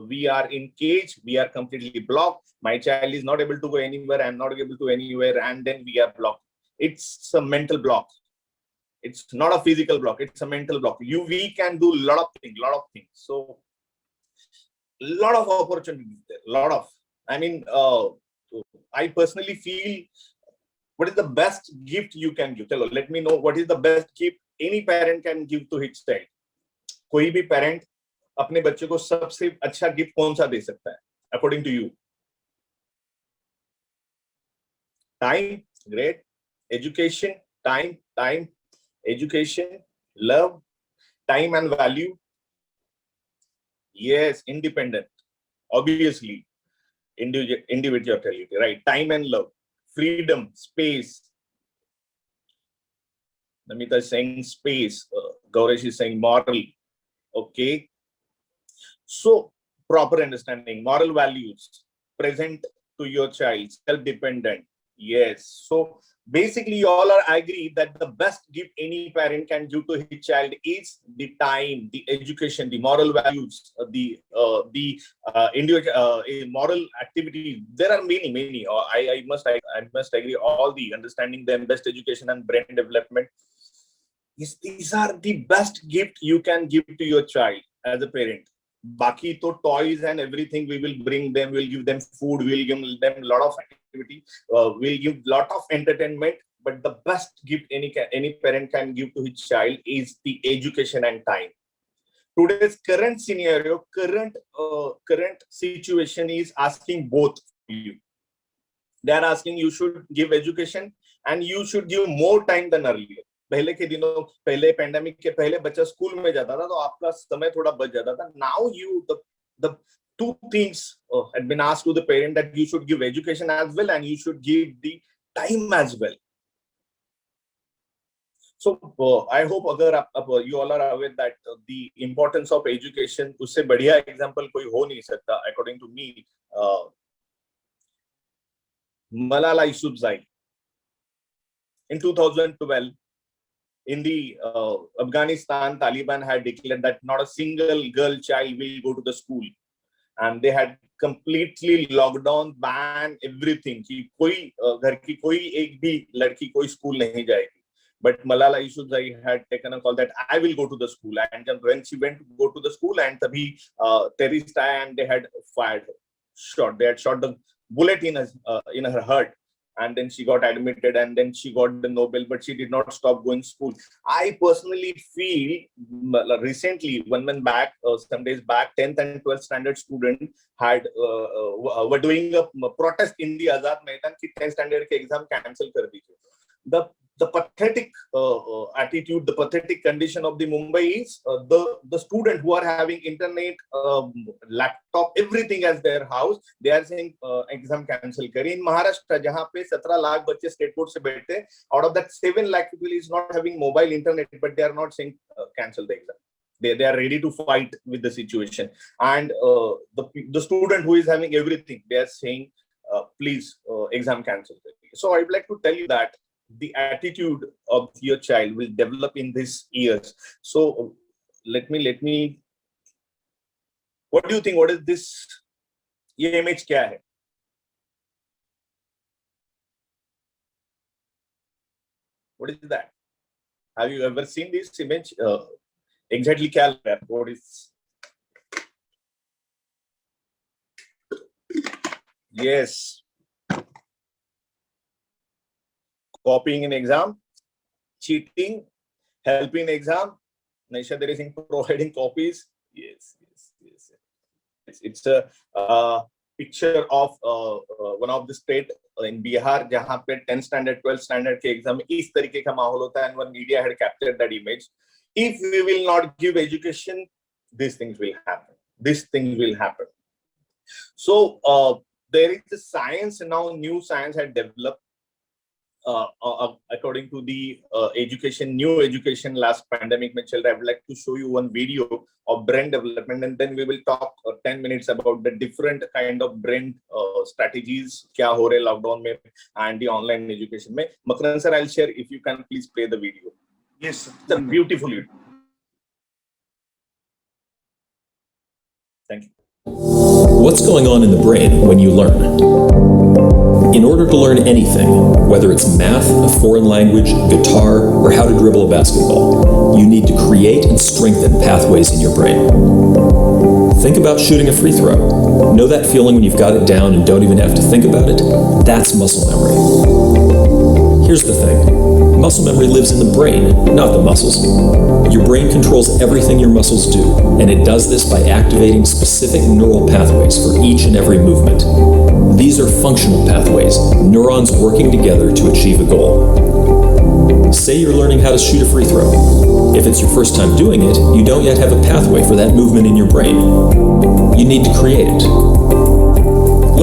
Speaker 9: we are in cage, we are completely blocked. My child is not able to go anywhere, I'm not able to go anywhere, and then we are blocked. It's a mental block. It's not a physical block, it's a mental block. We can do a lot of things. So, a lot of opportunities there, I mean, I personally feel, what is the best gift you can give? Chalo, let me know what is the best gift any parent can give to his child. कोई भी parent अपने बच्चे को सबसे अच्छा gift कौन सा दे सकता है, according to you? Time, great. Education, time, education, love, time and value. Yes, independent. Obviously, individuality, right? Time and love, freedom, space. Namita is saying space. Gauresh is saying moral. Okay. So, proper understanding, moral values, present to your child, self-dependent. Yes. So, basically, you all are agree that the best gift any parent can give to his child is the time, the education, the moral values, the individual moral activity. There are many. I must agree. All the understanding them, best education and brain development. Yes, these are the best gift you can give to your child as a parent. Baki to toys and everything we will bring them, we'll give them food, we'll give them a lot of activity, we'll give lot of entertainment, but the best gift any parent can give to his child is the education and time. Today's current scenario, current situation is asking both of you. They are asking you should give education and you should give more time than earlier. पहले के दिनों पहले pandemic के पहले बच्चा school में जाता था तो आपका समय थोड़ा बच जाता था. Now the two things had been asked to the parent that you should give education as well and you should give the time as well. So I hope अगर you all are aware that the importance of education, उससे बढ़िया example कोई हो नहीं सकता according to me. Malala Yousafzai in 2012. In the Afghanistan, Taliban had declared that not a single girl child will go to the school, and they had completely locked down, banned everything. कि कोई घर की कोई एक भी लड़की कोई school नहीं जाएगी. But Malala Yousafzai had taken a call that I will go to the school, and when she went to go to the school, and तभी terrorists and they had fired her, shot. They had shot the bullet in her heart. And then she got admitted and then she got the Nobel, but she did not stop going to school. I personally feel recently, 1 month back, some days back, 10th and 12th standard student had were doing a protest in the Azad Maidan ki 10th standard ke exam cancel kar dijiye. The pathetic attitude, the pathetic condition of the Mumbai is the student who are having internet, laptop, everything as their house, they are saying exam cancel kari. In Maharashtra, jahan pe 17 lakh bacche state board se baithte, out of that 7 lakh people is not having mobile internet, but they are not saying cancel the exam. They are ready to fight with the situation. And the student who is having everything, they are saying please exam cancel. So I would like to tell you that the attitude of your child will develop in these years. So let me what do you think? What is this? ये image क्या है? What is that? Have you ever seen this image? Exactly क्या लग रहा है? What is? Yes. Copying in exam, cheating, helping exam. Naisha, there is providing copies. Yes. It's a picture of one of the state in Bihar, जहाँ पे 10th standard, 12th standard के exam में इस तरीके का माहौल होता है, and one media had captured that image. If we will not give education, these things will happen. These things will happen. So there is the science now. New science had developed. According to the new education last pandemic में चल रहा है. I would like to show you one video of brain development, and then we will talk 10 minutes about the different kind of brain strategies क्या हो रहे lockdown में and the online education में. Makaran sir, I'll share if you can please play the video.
Speaker 1: Yes, sir.
Speaker 9: It's a beautiful video. Thank you.
Speaker 10: What's going on in the brain when you learn? In order to learn anything, whether it's math, a foreign language, guitar, or how to dribble a basketball, you need to create and strengthen pathways in your brain. Think about shooting a free throw. Know that feeling when you've got it down and don't even have to think about it? That's muscle memory. Here's the thing. Muscle memory lives in the brain, not the muscles. Your brain controls everything your muscles do, and it does this by activating specific neural pathways for each and every movement. These are functional pathways, neurons working together to achieve a goal. Say you're learning how to shoot a free throw. If it's your first time doing it, you don't yet have a pathway for that movement in your brain. You need to create it.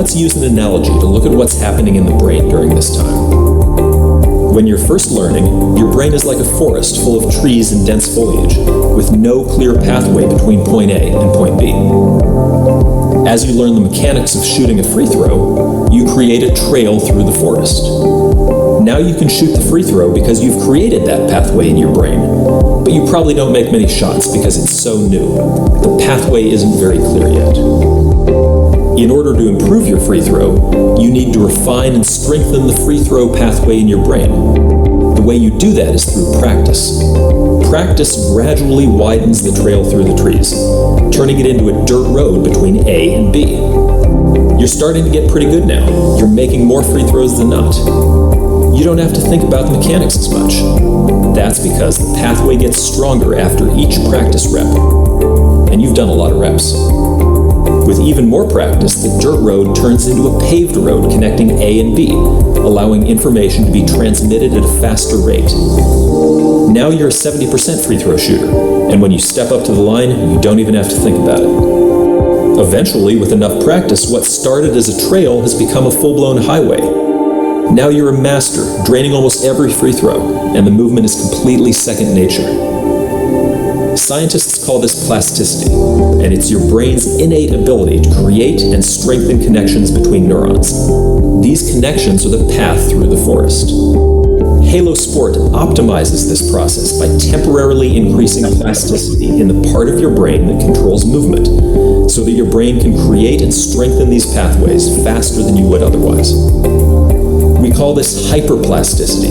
Speaker 10: Let's use an analogy to look at what's happening in the brain during this time. When you're first learning, your brain is like a forest full of trees and dense foliage, with no clear pathway between point A and point B. As you learn the mechanics of shooting a free throw, you create a trail through the forest. Now you can shoot the free throw because you've created that pathway in your brain, but you probably don't make many shots because it's so new. The pathway isn't very clear yet. In order to improve your free throw, you need to refine and strengthen the free throw pathway in your brain. The way you do that is through practice. Practice gradually widens the trail through the trees, turning it into a dirt road between A and B. You're starting to get pretty good now. You're making more free throws than not. You don't have to think about the mechanics as much. That's because the pathway gets stronger after each practice rep. And you've done a lot of reps. With even more practice, the dirt road turns into a paved road connecting A and B, allowing information to be transmitted at a faster rate. Now you're a 70% free throw shooter, and when you step up to the line, you don't even have to think about it. Eventually, with enough practice, what started as a trail has become a full-blown highway. Now you're a master, draining almost every free throw, and the movement is completely second nature. Scientists call this plasticity, and it's your brain's innate ability to create and strengthen connections between neurons. These connections are the path through the forest. Halo Sport optimizes this process by temporarily increasing plasticity in the part of your brain that controls movement, so that your brain can create and strengthen these pathways faster than you would otherwise. We call this hyperplasticity.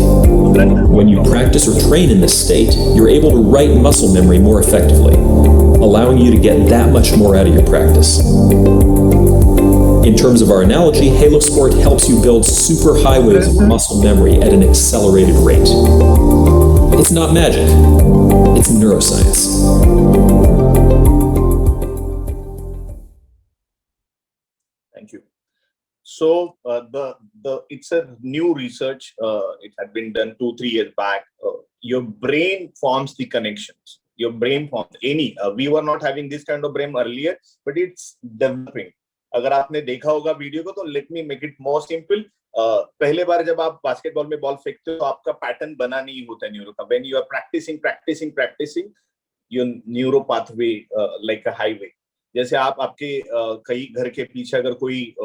Speaker 10: When you practice or train in this state, you're able to write muscle memory more effectively, allowing you to get that much more out of your practice. In terms of our analogy, Halo Sport helps you build super highways of muscle memory at an accelerated rate. It's not magic, it's neuroscience.
Speaker 9: Thank you. So it's a new research. It had been done 2-3 years back. Your brain forms the connections. Your brain forms we were not having this kind of brain earlier, but it's developing. अगर आपने देखा होगा video को तो let me make it more simple. पहले बार जब आप basketball में बॉल फेंकते हो तो आपका पैटर्न बना नहीं होता न्यूरो का. When you are practising your neuro pathway like a highway. जैसे आपके कई घर के पीछे अगर कोई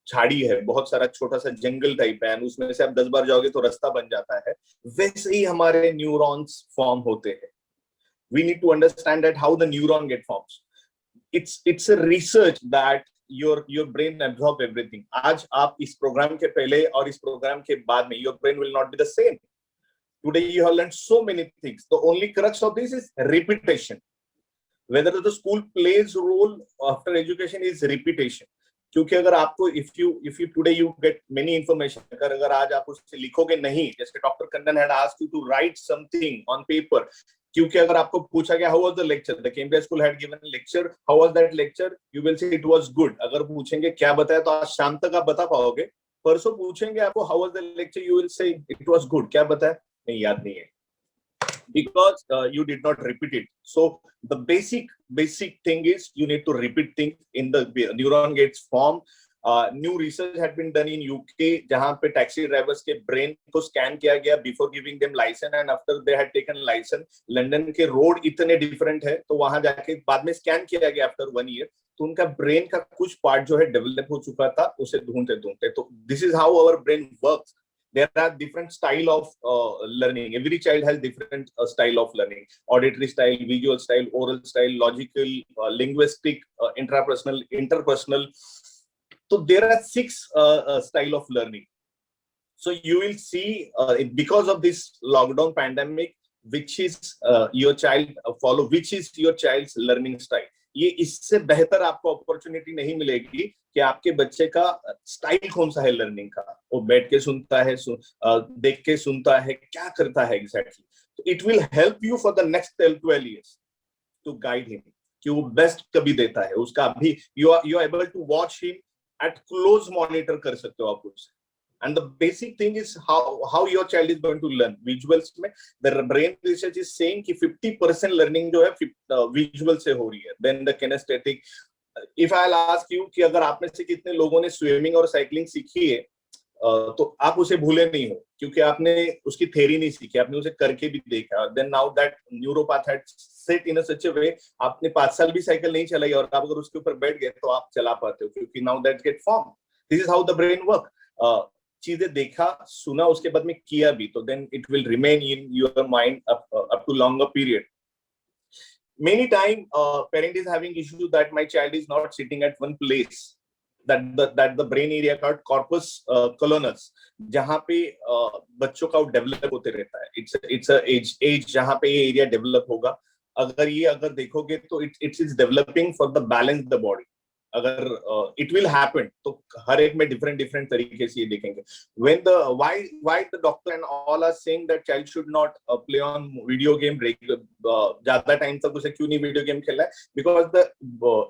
Speaker 9: झाड़ी है, बहुत सारा छोटा सा जंगल टाइप है, उसमें से आप 10 बार जाओगे तो रास्ता बन जाता है. वैसे ही हमारे न्यूरॉन्स फॉर्म होते हैं. We need to understand that how the neuron get forms. It's a research that your brain absorb everything. आज आप इस प्रोग्राम के पहले और इस प्रोग्राम के बाद में your brain will not be the same. Today you have learned so many things. The only crux of this is repetition. Whether the school plays role after education is repetition. क्योंकि अगर आपको if you today you get many information, अगर आज आप उससे लिखोगे नहीं, जैसे doctor Kannan had asked you to write something on paper. क्योंकि अगर आपको पूछा गया how was the lecture, the Cambridge school had given a lecture, how was that lecture, you will say it was good. अगर पूछेंगे क्या बताया तो आज शाम तक आप बता पाओगे. परसों पूछेंगे आपको how was the lecture, you will say it was good. क्या बताया नहीं, याद नहीं है, because you did not repeat it. So the basic thing is you need to repeat things. In the neuron gets formed. New research had been done in UK जहाँ पे taxi drivers के brain को scan किया गया before giving them license, and after they had taken license, London के road इतने different है तो वहाँ जाके बाद में scan किया गया after 1 year, तो उनका brain का कुछ part जो है develop हो चुका था, उसे ढूंढते तो this is how our brain works. There are different style of learning. Every child has different style of learning: auditory style, visual style, oral style, logical, linguistic, intrapersonal, interpersonal. So there are 6 style of learning. So you will see because of this lockdown pandemic, which is your child follow, which is your child's learning style. ये इससे बेहतर आपको opportunity नहीं मिलेगी कि आपके बच्चे का स्टाइल कौन सा है लर्निंग का. वो बैठ के सुनता है, देख के सुनता है, क्या करता है एग्जैक्टली. तो it will help you for the next 12 years to guide him कि वो बेस्ट कभी देता है उसका. अभी you are able to watch him at close monitor कर सकते हो आप उससे. And the basic thing is how your child is going to learn. Visuals में the brain research is saying कि 50% learning जो है visual से हो रही है. Then the kinesthetic. If I'll ask you कि अगर आप में से कितने लोगों ने स्विमिंग और साइकिलिंग सीखी है, तो आप उसे भूले नहीं हो, क्योंकि आपने उसकी थ्योरी नहीं सीखी, आपने उसे करके भी देखा. Then now that neuropath had set in a such a way, आपने 5 साल भी साइकिल नहीं चलाई और आप अगर उसके ऊपर बैठ गए तो आप चला पाते हो, क्योंकि now that get formed. This is how the brain work. चीजें देखा, सुना, उसके बाद में किया भी, तो then it will remain in your mind up to longer period. Many time parent is having issue that my child is not sitting at one place, that the brain area called corpus callosum, जहाँ पे बच्चों का develop होते रहता है. It's a age जहाँ पे ये एरिया डेवलप होगा. अगर देखोगे तो it is developing for the balance the body. अगर it will happen, तो हर एक में different तरीके से ये देखेंगे. When the why the doctor and all are saying that child should not play on video game ज़्यादा टाइम तक उसे क्यों नहीं वीडियो गेम खेलना है? Because the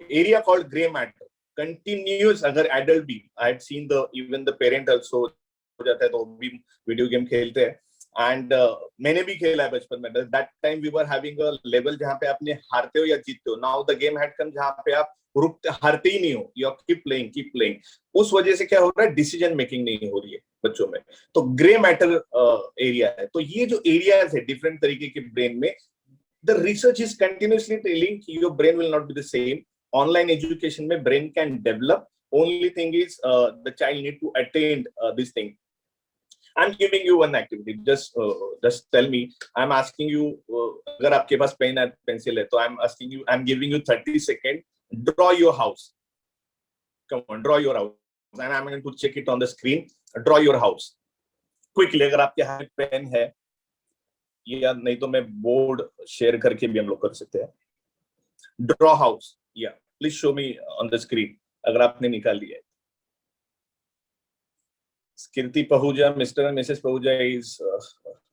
Speaker 9: area called gray matter continuous. अगर adult भी, I had seen even the parent also हो जाता है तो भी वीडियो गेम खेलते हैं. And मैंने भी खेला है बचपन में. That time we were having a level जहाँ पे आपने हारते हो या जीतते हो. Now the game had come जहाँ पे आप हारते ही नहीं हो. You keep playing. उस वजह से क्या हो रहा है? डिसीजन मेकिंग नहीं हो रही है बच्चों में. तो ग्रे मैटर एरिया है. तो ये जो एरियाज है डिफरेंट तरीके के ब्रेन में, the research is continuously telling your brain will not be the same. Online education में brain can develop. Only thing is the child need to attain this thing. I'm giving you one activity. Just tell me. I'm asking you. अगर आपके पास pen और pencil है, तो I'm asking you. I'm giving you 30 seconds. Draw your house. Come on, draw your house. And I'm going to check it on the screen. Draw your house. Quickly. अगर आपके हाथ में pen है, या नहीं तो मैं बोर्ड शेयर करके भी हम लोग कर सकते हैं. Draw house. Yeah. Please show me on the screen. अगर आपने निकाल लिया है. Kirti Pahuja, Mr. and Mrs. Pahuja is,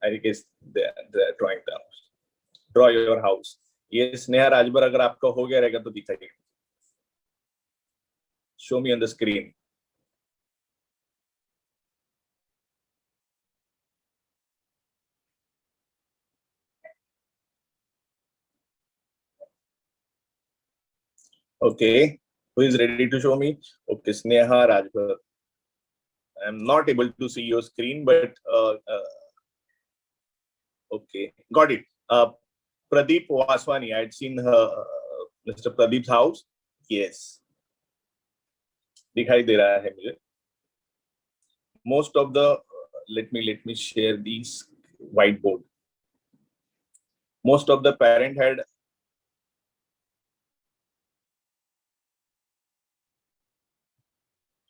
Speaker 9: I guess, they're drawing the house. Draw your house. ये स्नेहा राजभर अगर आपका हो गया रहेगा तो दिखाइए. Show me on the screen. Okay, who is ready to show me? Okay, Sneha Rajbhar. I'm not able to see your screen, but okay, got it. Pradeep Waswani, I had seen her, Mr. Pradeep's house. Yes. दिखाई दे रहा है मुझे. Most of the, let me share these whiteboard. Most of the parent had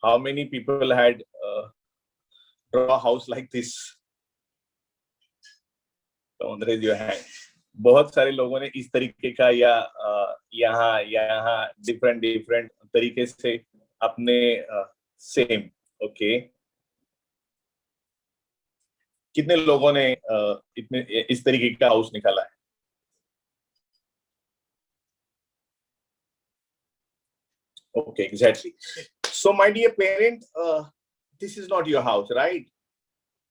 Speaker 9: how many people had draw a house like this? Don't raise your hand. बहुत सारे लोगों ने इस तरीके का या यहाँ different तरीके से अपने सेम. ओके, कितने लोगों ने इस तरीके का हाउस निकाला है? Okay, exactly. So my dear parent, this is not your house, right?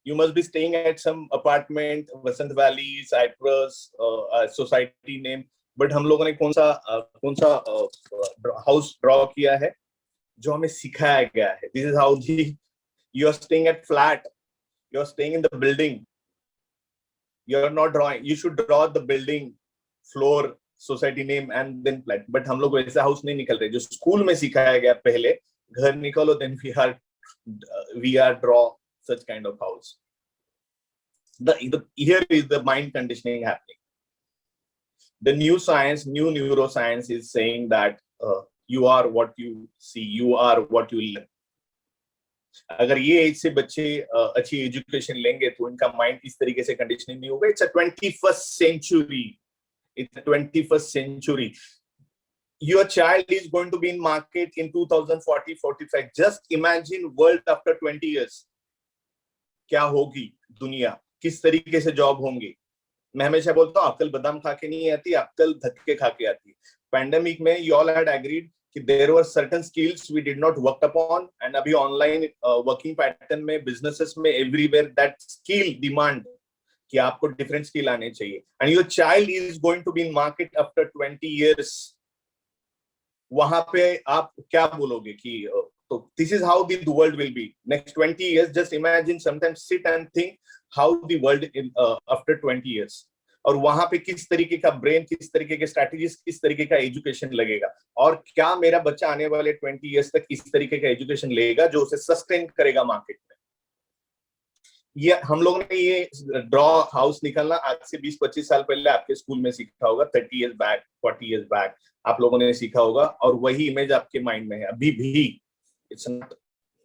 Speaker 9: You must be staying at some apartment, Vasant Valley, Cyprus, society name. But हम लोगों ने कौन सा हाउस ड्रॉ किया है जो हमें सिखाया गया है? This is how you are staying at flat. You are staying in the building. You are not drawing. You should draw the building, floor, society name and then flat. But हम लोग वैसा हाउस नहीं निकल रहे जो school में सिखाया गया. पहले घर निकालो, then we are draw such kind of house. Here is the mind conditioning happening. The new neuroscience is saying that you are what you see, you are what you learn. अगर ये as से बच्चे अच्छी education लेंगे तो उनका mind इस तरीके से कंडीशनिंग नहीं होगा. It's a 21st century. It's the 21st century. Your child is going to be in market in 2040-45. Just imagine world after 20 years. क्या होगी दुनिया? किस तरीके से जॉब होंगी? मैं हमेशा बोलता हूँ अक्ल बादाम खा के नहीं आती, अक्ल धक्के खा के आती है. पैंडेमिक में you all had agreed कि there were certain skills we did not work upon, and अभी online working pattern में businesses में everywhere that skill demand कि आपको different skill आने चाहिए, and your child is going to be in market after 20 years. वहां पे आप क्या बोलोगे कि तो this is how the world will be next 20 years. Just imagine, sometimes sit and think how the world in after 20 years. और वहां पे किस तरीके का ब्रेन, किस तरीके के स्ट्रैटेजीज, किस तरीके का एजुकेशन लगेगा, और क्या मेरा बच्चा आने वाले 20 इयर्स तक इस तरीके का एजुकेशन लेगा जो उसे सस्टेन करेगा मार्केट में। ये हम लोगों ने ये ड्रॉ हाउस निकालना आज से 20-25 साल पहले आपके स्कूल में सीखा होगा, 30 इयर्स बैक, 40 इयर्स बैक आप लोगों ने सीखा होगा, और वही इमेज आपके माइंड में है अभी भी। It's not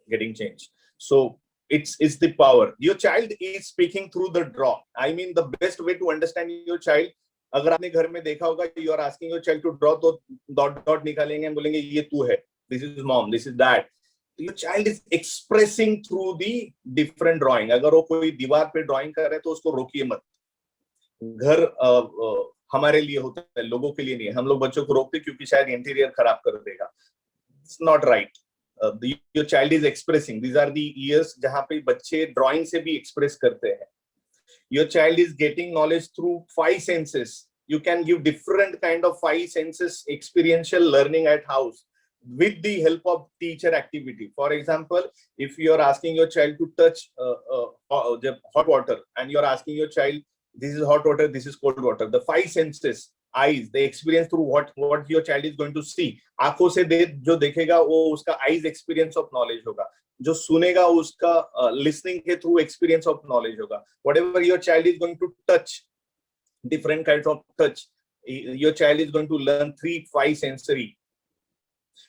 Speaker 9: getting change. So it's the power. Your child is speaking through the draw. I mean, the best way to understand your child, अगर आपने घर में देखा होगा कि you are asking your child to draw, तो dot dot निकालेंगे, बोलेंगे ये तू है, this is mom, this is dad. Your child is expressing through the different drawing. अगर वो कोई दीवार पे ड्राइंग कर रहे हैं तो उसको रोकिए मत। घर हमारे लिए होता है, लोगों के लिए नहीं है। हम लोग बच्चों को रोकते क्योंकि शायद इंटीरियर खराब कर देगा। It's not right. Your child is expressing. These are the years जहाँ पे बच्चे ड्राइंग से भी एक्सप्रेस करते हैं। Your child is getting knowledge through 5 senses. You can give different kind of 5 senses experiential learning at house with the help of teacher activity. For example, if you are asking your child to touch hot water, and you are asking your child, this is hot water, this is cold water, the 5 senses, eyes, they experience through what your child is going to see. आंखों से जो देखेगा वो उसका eyes experience of knowledge होगा, जो सुनेगा उसका listening के through experience of knowledge होगा. Whatever your child is going to touch, different kinds of touch, your child is going to learn 3-5 sensory,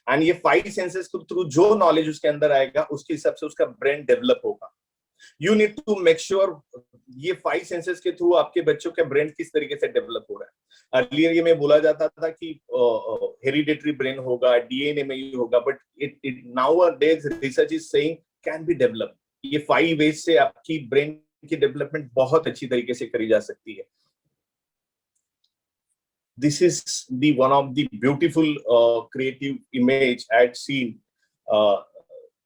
Speaker 9: and ये 5 senses के through जो knowledge उसके अंदर आएगा उसके हिसाब से उसका brain develop होगा. You need to make sure ये 5 senses के थ्रू आपके बच्चों का ब्रेन किस तरीके से डेवलप हो रहा है। अर्लियर ये में बोला जाता था कि हेरिडिटरी ब्रेन होगा, डीएनए में ही होगा, but it nowadays research is saying can be develop. ये 5 वेज से आपकी ब्रेन की डेवलपमेंट बहुत अच्छी तरीके से करी जा सकती है। This is the one of the beautiful creative image I had seen.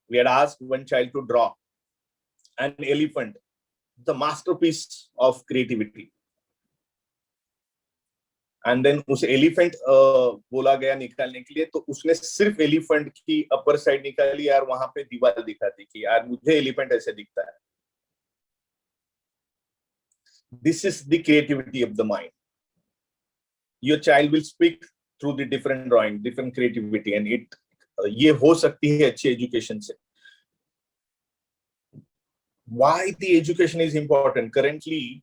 Speaker 9: We had asked one child to draw an elephant, the masterpiece of creativity, and then उस elephant बोला गया निकालने के लिए, तो उसने सिर्फ elephant की upper side निकाली यार, वहां पे दीवार दिखाती कि यार मुझे elephant ऐसे दिखता है। This is the creativity of the mind. Your child will speak through the different drawing, different creativity, and it ये हो सकती है अच्छी education से। Why the education is important? Currently,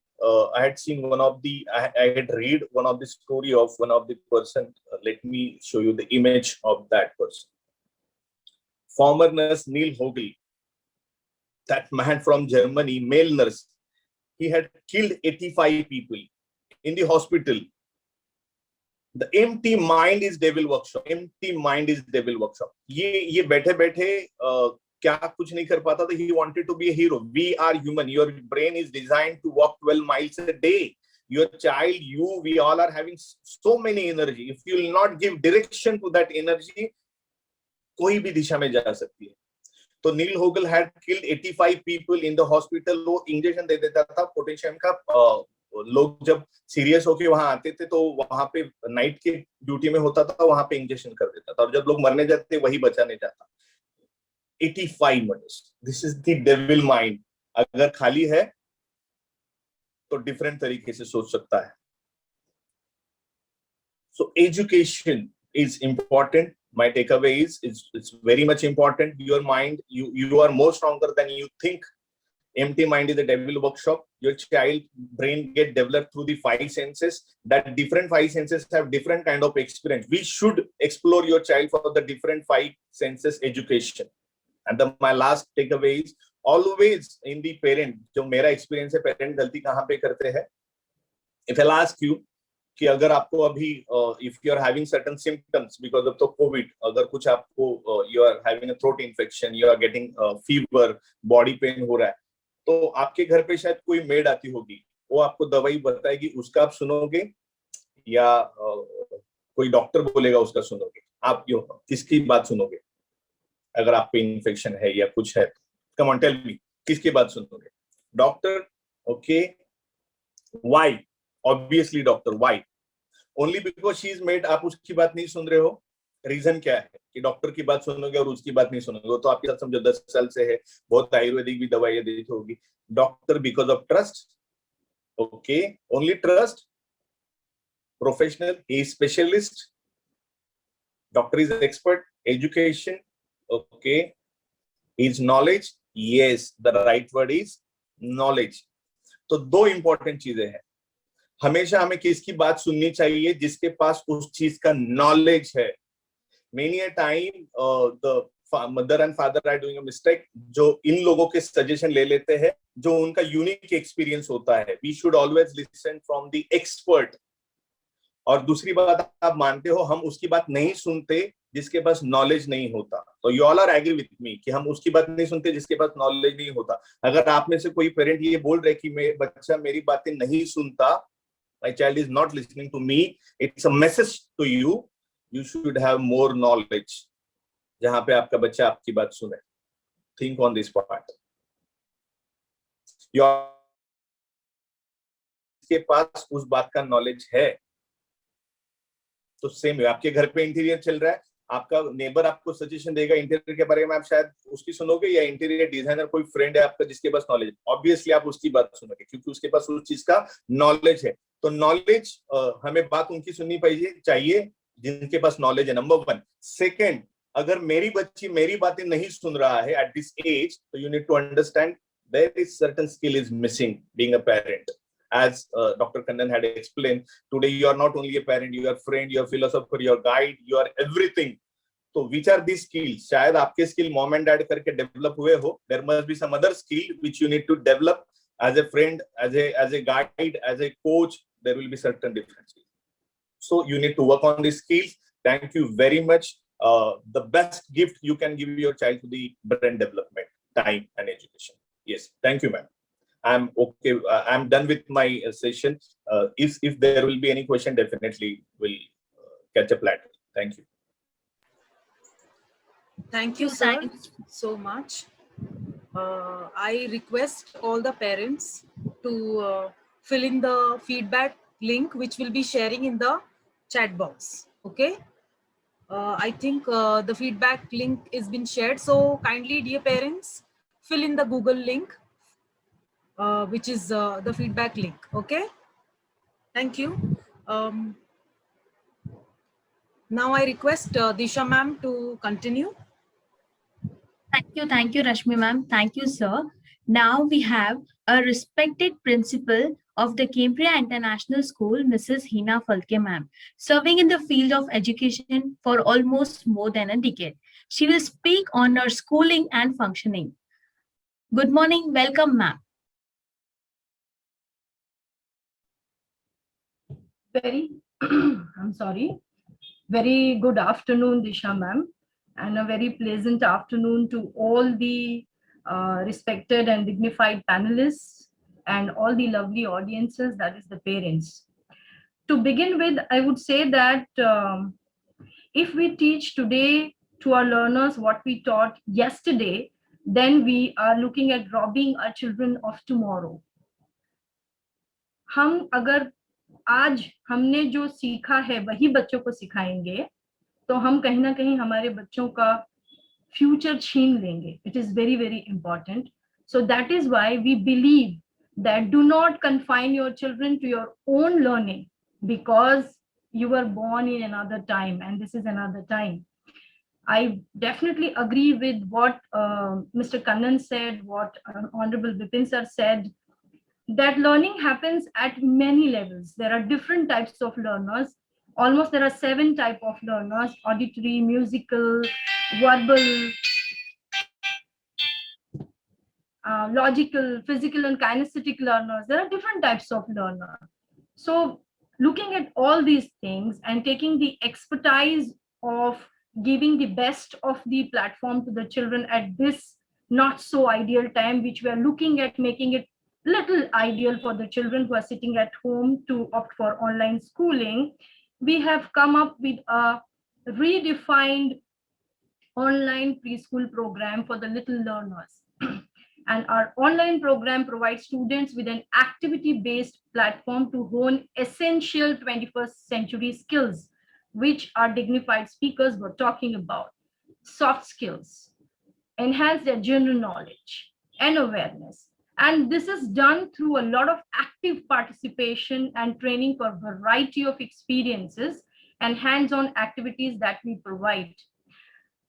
Speaker 9: I had seen I had read one of the story of one of the person. Let me show you the image of that person. Former nurse Neil Hogel, that man from Germany, male nurse, he had killed 85 people in the hospital. The empty mind is devil workshop. Empty mind is devil workshop. ये बैठे बैठे क्या कुछ नहीं कर पाता था। He wanted to be a hero. We are human. Your brain is designed to walk 12 miles a day. Your child, we all are having so many energy. If you will not give direction to that energy, कोई भी दिशा में जा सकती है। तो नील होगल had killed 85 people in the hospital. वो injection दे देता था पोटेशियम का। लोग जब सीरियस होके वहां आते थे तो वहां पे नाइट के ड्यूटी में होता था, वहां पे इंजेक्शन कर देता था, और जब लोग मरने जाते वही बचाने जाता। 85 murders. This is the devil mind. अगर खाली है तो डिफरेंट तरीके से सोच सकता है। So education is important. My takeaway is it's very much important. Your mind, you are more stronger than you think. Empty mind is a devil workshop. Your child brain get developed through the 5 senses. That different 5 senses have different kind of experience. We should explore your child for the different 5 senses education. And my last takeaway is always in the parent. जो मेरा experience है, parent गलती कहाँ पे करते हैं? If I'll ask you कि अगर आपको अभी if you are having certain symptoms because of the COVID, अगर कुछ आपको you are having a throat infection, you are getting fever, body pain हो रहा है, तो आपके घर पे शायद कोई मेड आती होगी, वो आपको दवाई बताएगी, उसका आप सुनोगे या कोई डॉक्टर बोलेगा उसका सुनोगे? आप किसकी बात सुनोगे? अगर आप पे इन्फेक्शन है या कुछ है, कम ऑन टेल मी, किसकी बात सुनोगे? Doctor, okay, why? Obviously doctor, why? Only because she is made, आप उसकी बात नहीं सुन रहे हो? रीजन क्या है कि डॉक्टर की बात सुनोगे और उसकी बात नहीं सुनोगे? तो आपके साथ समझो 10 साल से है, बहुत आयुर्वेदिक भी दवाइयां देती होगी। Doctor because of trust, okay, only trust, professional, he is specialist, doctor is expert, education, okay, his knowledge, yes, the right word is knowledge. तो दो इंपॉर्टेंट चीजें हैं, हमेशा हमें किसकी बात सुननी चाहिए? जिसके पास उस चीज का नॉलेज है। Many a time the mother and father are doing a mistake, जो इन लोगों के सजेशन ले लेते हैं जो उनका यूनिक एक्सपीरियंस होता है। We should always listen from the expert. और दूसरी बात, आप मानते हो हम उसकी बात नहीं सुनते जिसके पास नॉलेज नहीं होता। तो you all are agree with me कि हम उसकी बात नहीं सुनते जिसके पास नॉलेज नहीं होता। अगर आप में से कोई पेरेंट ये बोल रहे कि मेरा बच्चा मेरी बातें नहीं सुनता, my child is not listening to me, it's a message to you, you should have more knowledge जहां पे आपका बच्चा आपकी बात सुने। Think on this part. के पास उस बात का नॉलेज है तो सेम है। आपके घर पे इंटीरियर चल रहा है, आपका नेबर आपको सजेशन देगा इंटीरियर के बारे में, आप शायद उसकी सुनोगे, या इंटीरियर डिजाइनर कोई फ्रेंड है आपका जिसके पास नॉलेज, ऑब्वियसली आप उसकी बात सुनोगे क्योंकि उसके पास उस चीज का नॉलेज है। तो नॉलेज, हमें बात उनकी सुननी चाहिए जिनके पास नॉलेज है, नंबर 1। सेकेंड, अगर मेरी बच्ची मेरी बातें नहीं सुन रहा है एट दिस एज, तो you need to understand there is certain skill is missing being a parent. As Dr. Kannan had explained, today you are not only a parent, you are friend, you are philosopher, you are guide, you are everything. So which are these skills? शायद आपके skill mom and dad करके develop हुए हो. There must be some other skill which you need to develop as a friend, as a guide, as a coach. There will be certain differences. So you need to work on these skills. Thank you very much. The best gift you can give your child to the brain development, time and education. Yes, thank you, ma'am. I'm okay. I'm done with my session. If there will be any question, definitely we'll catch up later. Thank you.
Speaker 6: Thank you, sir, so much. I request all the parents to fill in the feedback link, which we'll be sharing in the chat box. Okay. I think the feedback link is been shared. So kindly, dear parents, fill in the Google link, which is the feedback link. Okay. Thank you. Now I request Disha ma'am to continue.
Speaker 5: Thank you, Rashmi ma'am. Thank you, sir. Now we have a respected principal of the Cambria International School, Mrs. Hina Falke ma'am, serving in the field of education for almost more than a decade. She will speak on her schooling and functioning. Good morning. Welcome, ma'am.
Speaker 11: I'm sorry. Very good afternoon, Disha ma'am, and a very pleasant afternoon to all the respected and dignified panelists and all the lovely audiences, that is the parents. To begin with, I would say that if we teach today to our learners what we taught yesterday, then we are looking at robbing our children of tomorrow. हम अगर आज हमने जो सीखा है वही बच्चों को सिखाएंगे तो हम कहीं ना कहीं हमारे बच्चों का फ्यूचर छीन लेंगे. It is very, very important. So that is why we believe that do not confine your children to your own learning because you were born in another time and this is another time. I definitely agree with what Mr. Kannan said, what Honorable Bipin sir said, that learning happens at many levels. There are different types of learners. Almost there are 7 types of learners: auditory, musical, verbal, logical, physical and kinesthetic learners. There are different types of learners. So looking at all these things and taking the expertise of giving the best of the platform to the children at this not so ideal time, which we are looking at making it little ideal for the children who are sitting at home to opt for online schooling, we have come up with a redefined online preschool program for the little learners. And our online program provides students with an activity-based platform to hone essential 21st century skills, which our dignified speakers were talking about. Soft skills, enhance their general knowledge and awareness. And this is done through a lot of active participation and training for a variety of experiences and hands-on activities that we provide.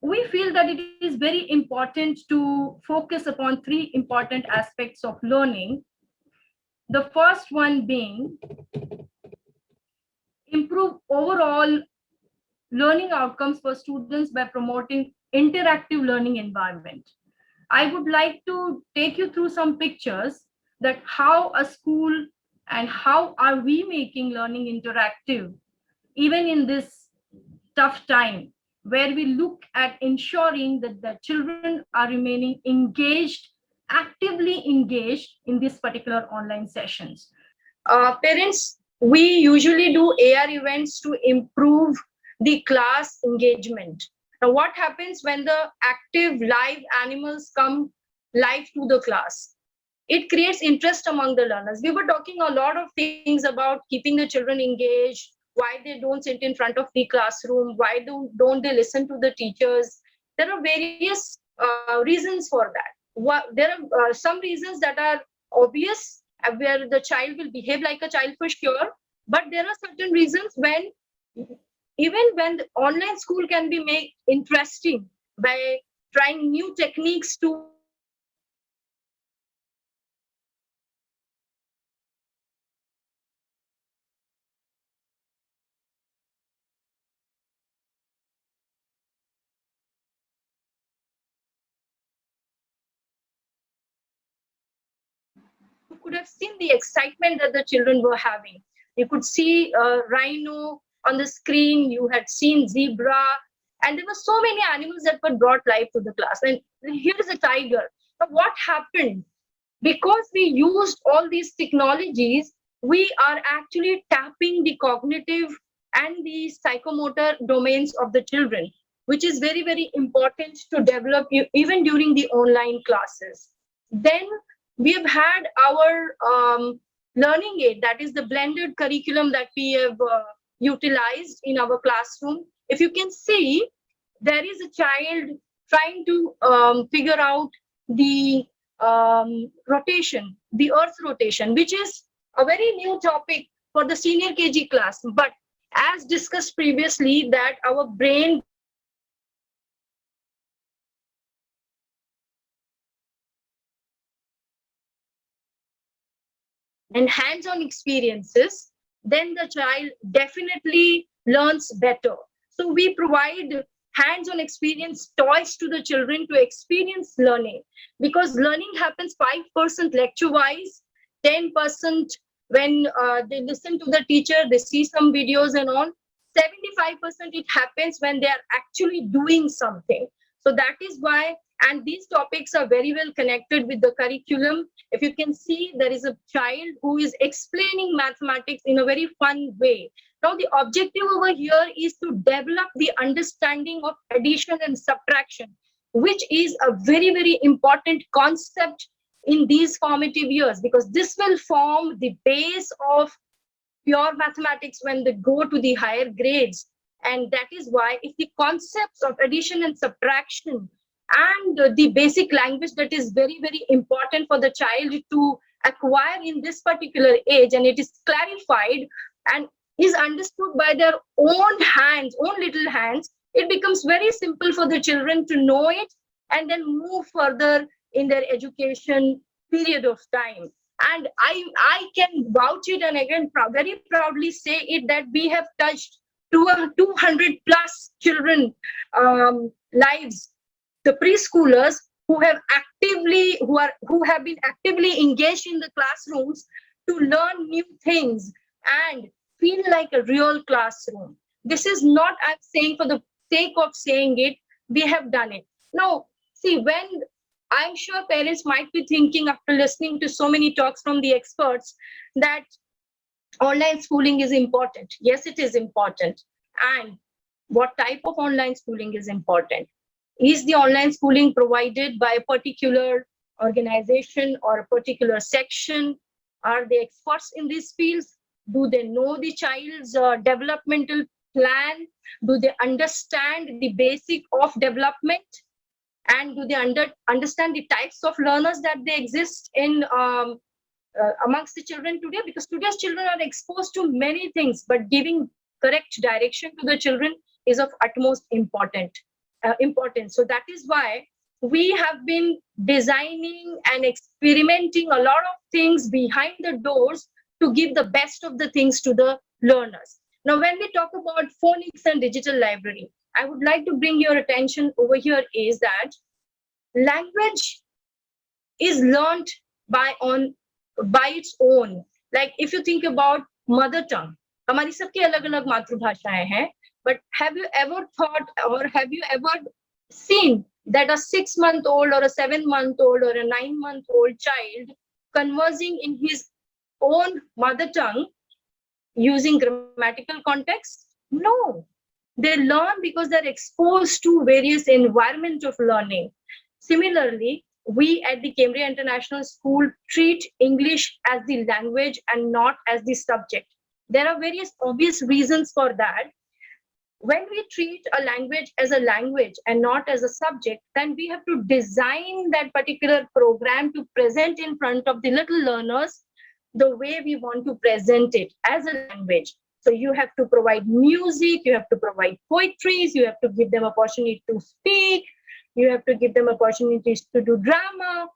Speaker 11: We feel that it is very important to focus upon three important aspects of learning. The first one being improve overall learning outcomes for students by promoting interactive learning environment. I would like to take you through some pictures that how a school and how are we making learning interactive, even in this tough time, where we look at ensuring that the children are remaining engaged, actively engaged in these particular online sessions. Parents, we usually do AR events to improve the class engagement. Now, what happens when the active live animals come live to the class? It creates interest among the learners. We were talking a lot of things about keeping the children engaged, why they don't sit in front of the classroom, why don't they listen to the teachers. There are various reasons for that. There are some reasons that are obvious, where the child will behave like a child for sure, but there are certain reasons when even when the online school can be made interesting by trying new techniques to could have seen the excitement that the children were having. You could see a rhino on the screen, you had seen zebra, and there were so many animals that were brought live to the class. And here is a tiger. But what happened? Because we used all these technologies, we are actually tapping the cognitive and the psychomotor domains of the children, which is very, very important to develop even during the online classes. Then we have had our learning aid, that is the blended curriculum that we have utilized in our classroom. If you can see, there is a child trying to figure out the rotation, the earth rotation, which is a very new topic for the senior KG class. But as discussed previously, that our brain and hands-on experiences, then the child definitely learns better. So we provide hands-on experience toys to the children to experience learning, because learning happens 5% lecture-wise, 10% when they listen to the teacher, they see some videos and all. 75% it happens when they are actually doing something. So that is why, and these topics are very well connected with the curriculum. If you can see, there is a child who is explaining mathematics in a very fun way. Now, the objective over here is to develop the understanding of addition and subtraction, which is a very, very important concept in these formative years, because this will form the base of pure mathematics when they go to the higher grades. And that is why if the concepts of addition and subtraction and the basic language that is very, very important for the child to acquire in this particular age, and it is clarified and is understood by their own hands, own little hands, it becomes very simple for the children to know it and then move further in their education period of time. And I can vouch it, and again very proudly say it, that we have touched 200 plus children lives, the preschoolers who have been actively engaged in the classrooms to learn new things and feel like a real classroom. This is not I'm saying for the sake of saying it, we have done it. Now, see, when I'm sure parents might be thinking after listening to so many talks from the experts that online schooling is important. Yes, it is important. And what type of online schooling is important. Is the online schooling provided by a particular organization or a particular section? Are they experts in these fields? Do they know the child's developmental plan? Do they understand the basic of development? And do they understand the types of learners that they exist in amongst the children today? Because today's children are exposed to many things, but giving correct direction to the children is of utmost importance. So that is why we have been designing and experimenting a lot of things behind the doors to give the best of the things to the learners. Now, when we talk about phonics and digital library, I would like to bring your attention over here is that language is learned by its own. Like if you think about mother tongue, हमारी सबकी अलग-अलग मातृभाषाएं हैं, but have you ever thought or have you ever seen that a 6-month-old or a 7-month-old or a 9-month-old child conversing in his own mother tongue using grammatical context? No. They learn because they're exposed to various environments of learning. Similarly, we at the Cambridge International School treat English as the language and not as the subject. There are various obvious reasons for that. When we treat a language as a language and not as a subject, then we have to design that particular program to present in front of the little learners the way we want to present it as a language. So you have to provide music, you have to provide poetries, you have to give them opportunity to speak, you have to give them opportunities to do drama,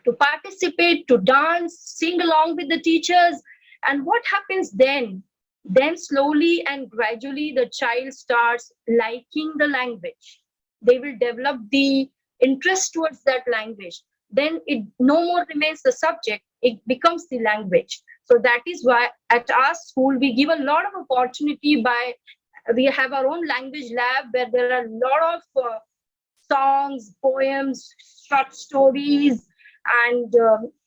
Speaker 11: to participate, to dance, sing along with the teachers. And what happens then? Then slowly and gradually the child starts liking the language. They will develop the interest towards that language. Then it no more remains the subject, it becomes the language. So that is why at our school, we give a lot of opportunity we have our own language lab where there are a lot of songs, poems, short stories, and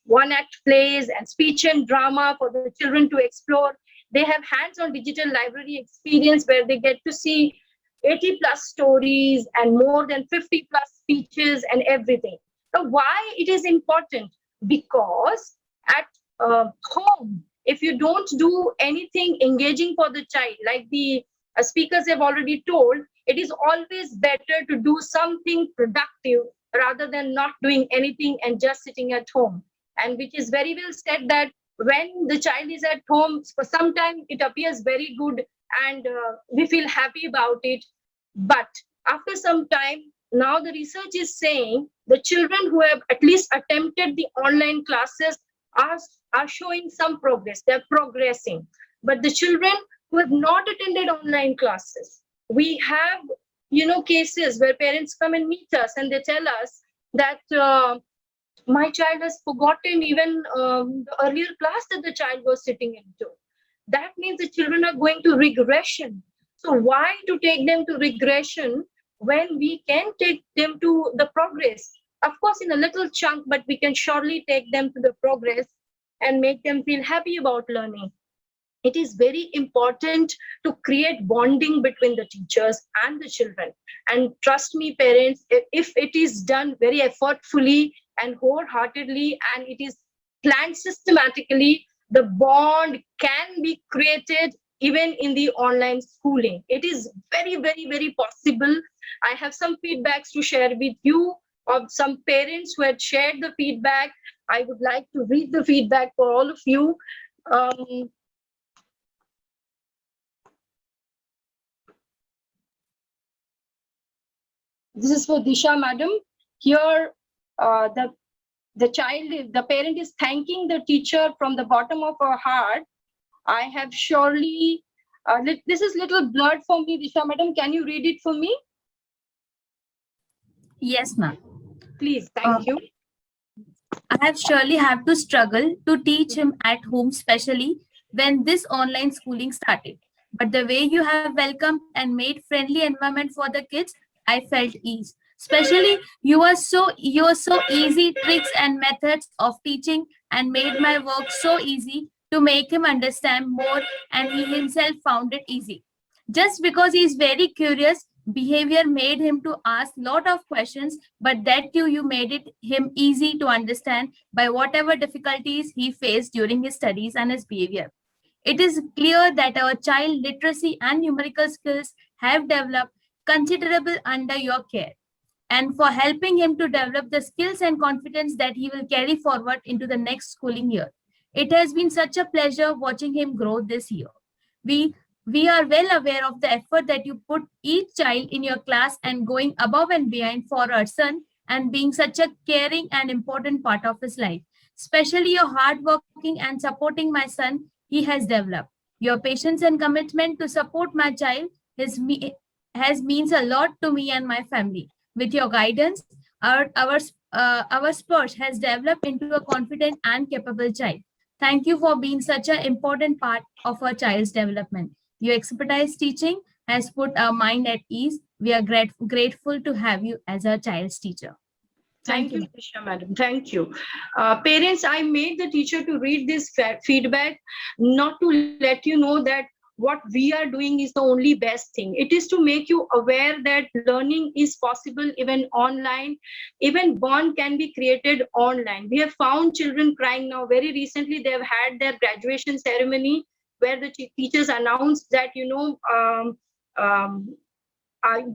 Speaker 11: one-act plays and speech and drama for the children to explore. They have hands-on digital library experience where they get to see 80+ stories and more than 50+ speeches and everything. So why it is important? Because at home, if you don't do anything engaging for the child, like the speakers have already told, it is always better to do something productive rather than not doing anything and just sitting at home. And which is very well said that when the child is at home, for some time it appears very good and we feel happy about it. But after some time, now the research is saying the children who have at least attempted the online classes are showing some progress. They're progressing. But the children who have not attended online classes, we have cases where parents come and meet us and they tell us that my child has forgotten even the earlier class that the child was sitting into. That means the children are going to regression. So why to take them to regression when we can take them to the progress? Of course, in a little chunk, but we can surely take them to the progress and make them feel happy about learning. It is very important to create bonding between the teachers and the children. And trust me, parents, if it is done very effortfully and wholeheartedly and it is planned systematically, the bond can be created even in the online schooling. It is very, very, very possible. I have some feedbacks to share with you of some parents who had shared the feedback. I would like to read the feedback for all of you. This is for Disha, madam. Here, the parent is thanking the teacher from the bottom of her heart. I have surely, this is little blurred for me, Disha, madam. Can you read it for me?
Speaker 5: Yes, ma'am.
Speaker 11: Please, thank you.
Speaker 5: I have surely have to struggle to teach him at home, especially when this online schooling started. But the way you have welcomed and made friendly environment for the kids, I felt ease. Especially you are so easy tricks and methods of teaching and made my work so easy to make him understand more, and he himself found it easy. Just because he is very curious, behavior made him to ask lot of questions, but that too you made it him easy to understand by whatever difficulties he faced during his studies and his behavior. It is clear that our child literacy and numerical skills have developed considerable under your care, and for helping him to develop the skills and confidence that he will carry forward into the next schooling year. It has been such a pleasure watching him grow this year. We are well aware of the effort that you put each child in your class and going above and beyond for our son and being such a caring and important part of his life. Especially your hardworking and supporting my son he has developed. Your patience and commitment to support my child has means a lot to me and my family. With your guidance, our Sparsh has developed into a confident and capable child. Thank you for being such an important part of our child's development. Your expertise teaching has put our mind at ease. We are grateful to have you as our child's teacher.
Speaker 11: Thank you, Nisha madam. Thank you. Parents, I made the teacher to read this feedback, not to let you know that what we are doing is the only best thing. It is to make you aware that learning is possible even online. Even bond can be created online. We have found children crying now. Very recently, they have had their graduation ceremony where the teachers announced that,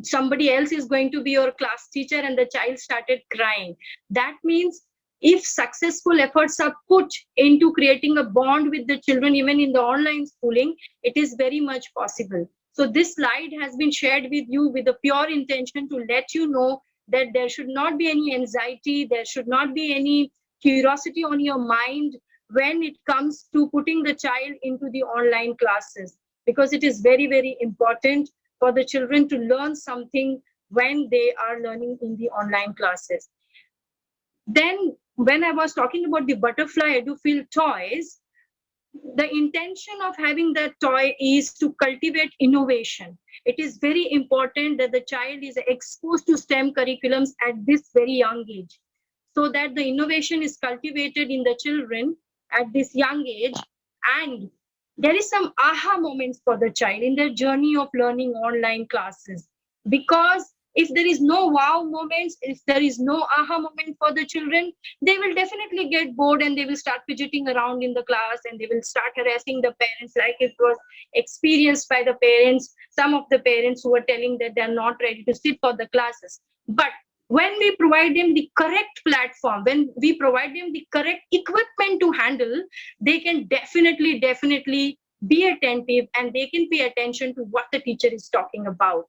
Speaker 11: somebody else is going to be your class teacher, and the child started crying. That means if successful efforts are put into creating a bond with the children, even in the online schooling, it is very much possible. So this slide has been shared with you with the pure intention to let you know that there should not be any anxiety, there should not be any curiosity on your mind when it comes to putting the child into the online classes, because it is very, very important for the children to learn something when they are learning in the online classes. Then when I was talking about the butterfly EduFeel toys, the intention of having that toy is to cultivate innovation. It is very important that the child is exposed to STEM curriculums at this very young age, so that the innovation is cultivated in the children at this young age, and there is some aha moments for the child in their journey of learning online classes. Because if there is no wow moments, if there is no aha moment for the children, they will definitely get bored and they will start fidgeting around in the class and they will start harassing the parents, like it was experienced by the parents, some of the parents who were telling that they are not ready to sit for the classes. But when we provide them the correct platform, when we provide them the correct equipment to handle, they can definitely be attentive and they can pay attention to what the teacher is talking about.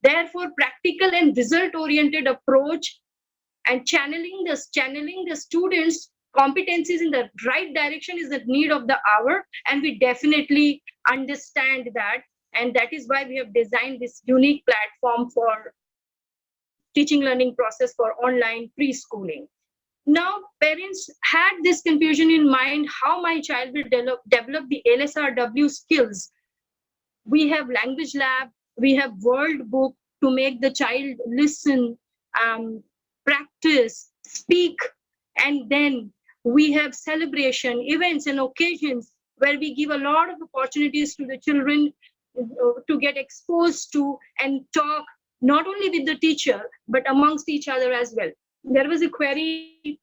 Speaker 11: Therefore, practical and result-oriented approach and channeling the students' competencies in the right direction is the need of the hour, and we definitely understand that, and that is why we have designed this unique platform for teaching learning process for online preschooling. Now, parents had this confusion in mind, how my child will develop the LSRW skills. We have language lab, we have world book to make the child listen, practice, speak, and then we have celebration, events and occasions where we give a lot of opportunities to the children to get exposed to and talk not only with the teacher, but amongst each other as well. There was a query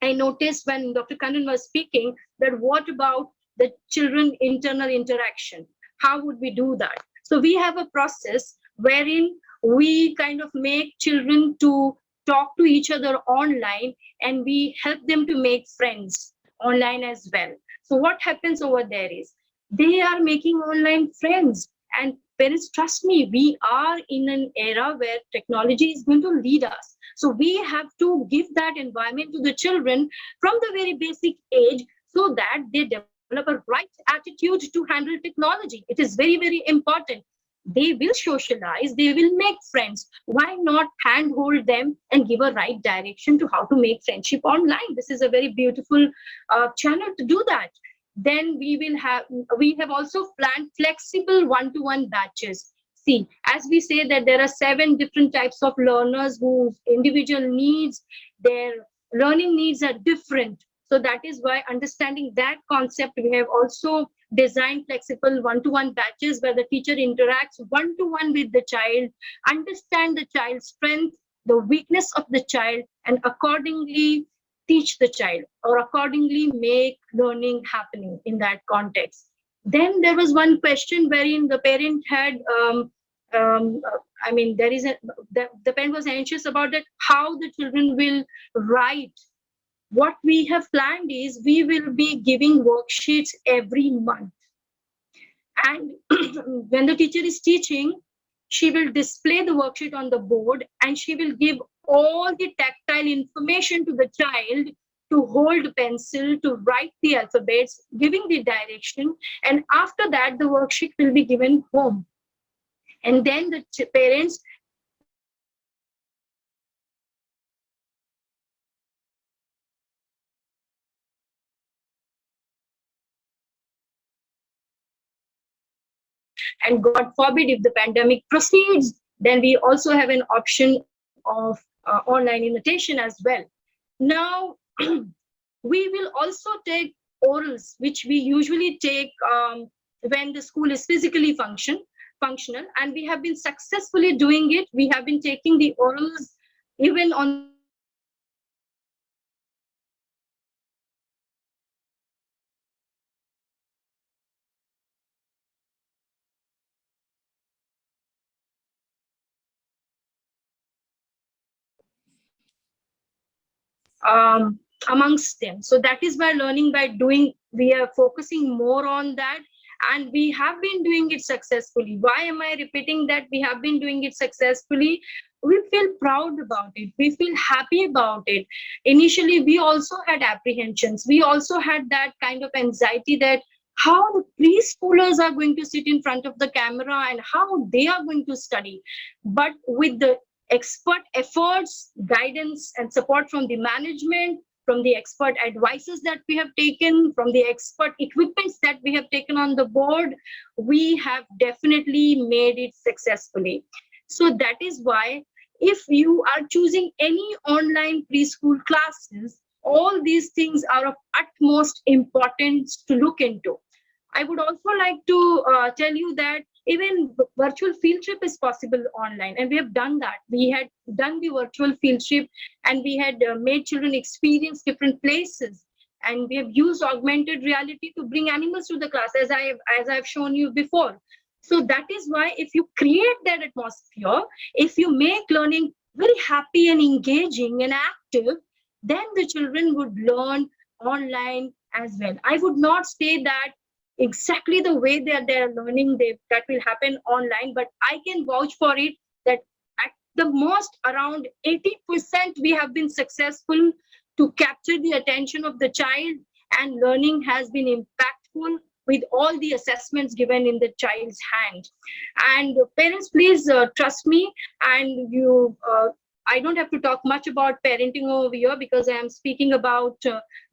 Speaker 11: I noticed when Dr. Kannan was speaking, that what about the children internal interaction? How would we do that? So we have a process wherein we kind of make children to talk to each other online, and we help them to make friends online as well. So what happens over there is they are making online friends, and parents, trust me, we are in an era where technology is going to lead us. So we have to give that environment to the children from the very basic age so that they develop a right attitude to handle technology. It is very, very important. They will socialize, they will make friends. Why not handhold them and give a right direction to how to make friendship online? This is a very beautiful channel to do that. Then we have also planned flexible one-to-one batches. See, as we say that there are 7 different types of learners whose individual needs, their learning needs are different. So that is why, understanding that concept, we have also design flexible one-to-one batches where the teacher interacts one-to-one with the child, understand the child's strength, the weakness of the child, and accordingly teach the child or accordingly make learning happening in that context. Then there was one question wherein the parent had, the parent was anxious about that, how the children will write. What we have planned is we will be giving worksheets every month. And when the teacher is teaching, she will display the worksheet on the board and she will give all the tactile information to the child to hold pencil, to write the alphabets, giving the direction. And after that, the worksheet will be given home. And then the parents and God forbid if the pandemic proceeds, then we also have an option of online imitation as well. Now, we will also take orals, which we usually take when the school is physically functional, and we have been successfully doing it. We have been taking the orals even on amongst them. So that is why learning by doing, we are focusing more on that, and we have been doing it successfully. Why am I repeating that we have been doing it successfully? We feel proud about it. We feel happy about it. Initially, we also had apprehensions. We also had that kind of anxiety that how the preschoolers are going to sit in front of the camera and how they are going to study. But with the expert efforts, guidance, and support from the management, from the expert advices that we have taken, from the expert equipments that we have taken on the board, we have definitely made it successfully. So that is why if you are choosing any online preschool classes, all these things are of utmost importance to look into. I would also like to tell you that even virtual field trip is possible online, and we have done that. We had done the virtual field trip and we had made children experience different places, and we have used augmented reality to bring animals to the class, as I've shown you before. So that is why if you create that atmosphere, if you make learning very happy and engaging and active, then the children would learn online as well. I would not say that exactly the way that they're learning that will happen online, but I can vouch for it that at the most around 80% we have been successful to capture the attention of the child, and learning has been impactful with all the assessments given in the child's hand. And parents, please trust me, and you I don't have to talk much about parenting over here because I am speaking about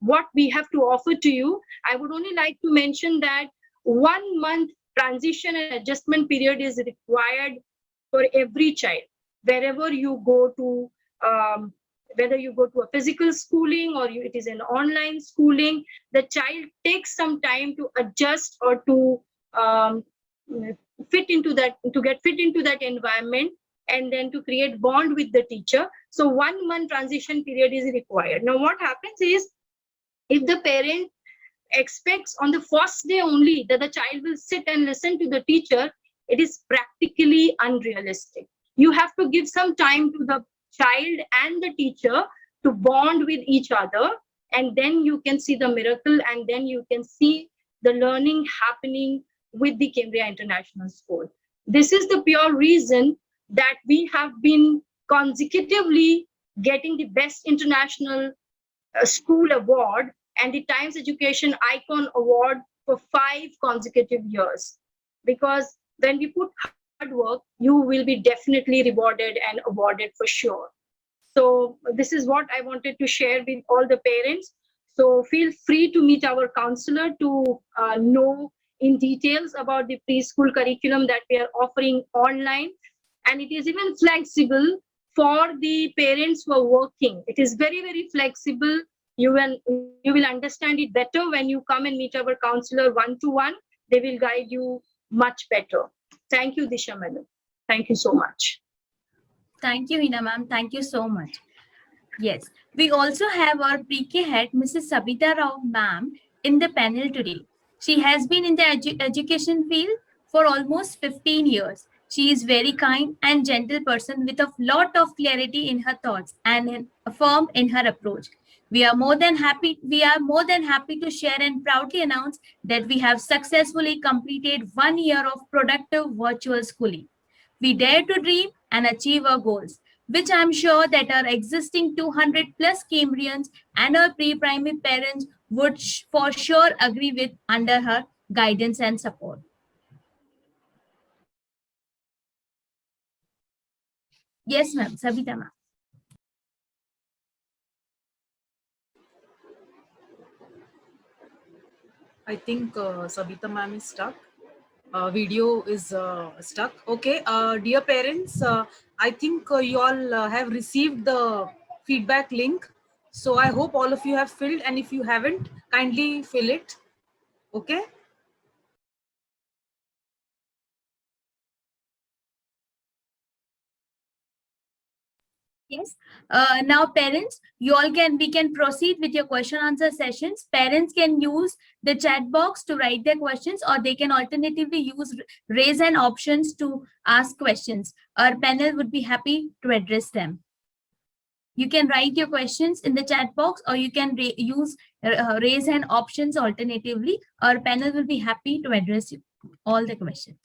Speaker 11: what we have to offer to you. I would only like to mention that 1 month transition and adjustment period is required for every child. Wherever you go to, whether you go to a physical schooling or it is an online schooling, the child takes some time to adjust or to fit into that, to get fit into that environment, and then to create bond with the teacher. So 1 month transition period is required. Now what happens is, if the parent expects on the first day only that the child will sit and listen to the teacher, it is practically unrealistic. You have to give some time to the child and the teacher to bond with each other, and then you can see the miracle, and then you can see the learning happening with the Cambria International School. This is the pure reason that we have been consecutively getting the Best International School Award and the Times Education Icon Award for 5 consecutive years. Because when we put hard work, you will be definitely rewarded and awarded for sure. So this is what I wanted to share with all the parents. So feel free to meet our counselor to know in details about the preschool curriculum that we are offering online. And it is even flexible for the parents who are working. It is very, very flexible. You will understand it better when you come and meet our counselor one-to-one. they will guide you much better. Thank you, Disha madam. Thank you so much.
Speaker 5: Thank you, Hina ma'am. Thank you so much. Yes, we also have our pre-K head, Mrs. Sabita Rao ma'am, in the panel today. She has been in the education field for almost 15 years. She is very kind and gentle person with a lot of clarity in her thoughts and firm in her approach. We are more than happy to share and proudly announce that we have successfully completed 1 year of productive virtual schooling. We dare to dream and achieve our goals, which I'm sure that our existing 200 plus Cambrians and our pre-primary parents would for sure agree with under her guidance and support. Yes, ma'am. Sabita ma'am.
Speaker 6: I think Sabita ma'am is stuck. Video is stuck. Okay, dear parents, I think you all have received the feedback link. So I hope all of you have filled, and if you haven't, kindly fill it. Okay.
Speaker 5: Yes. Now, parents, we can proceed with your question answer sessions. Parents can use the chat box to write their questions, or they can alternatively use raise hand options to ask questions. Our panel would be happy to address them. You can write your questions in the chat box, or you can use raise hand options alternatively. Our panel will be happy to address all the questions.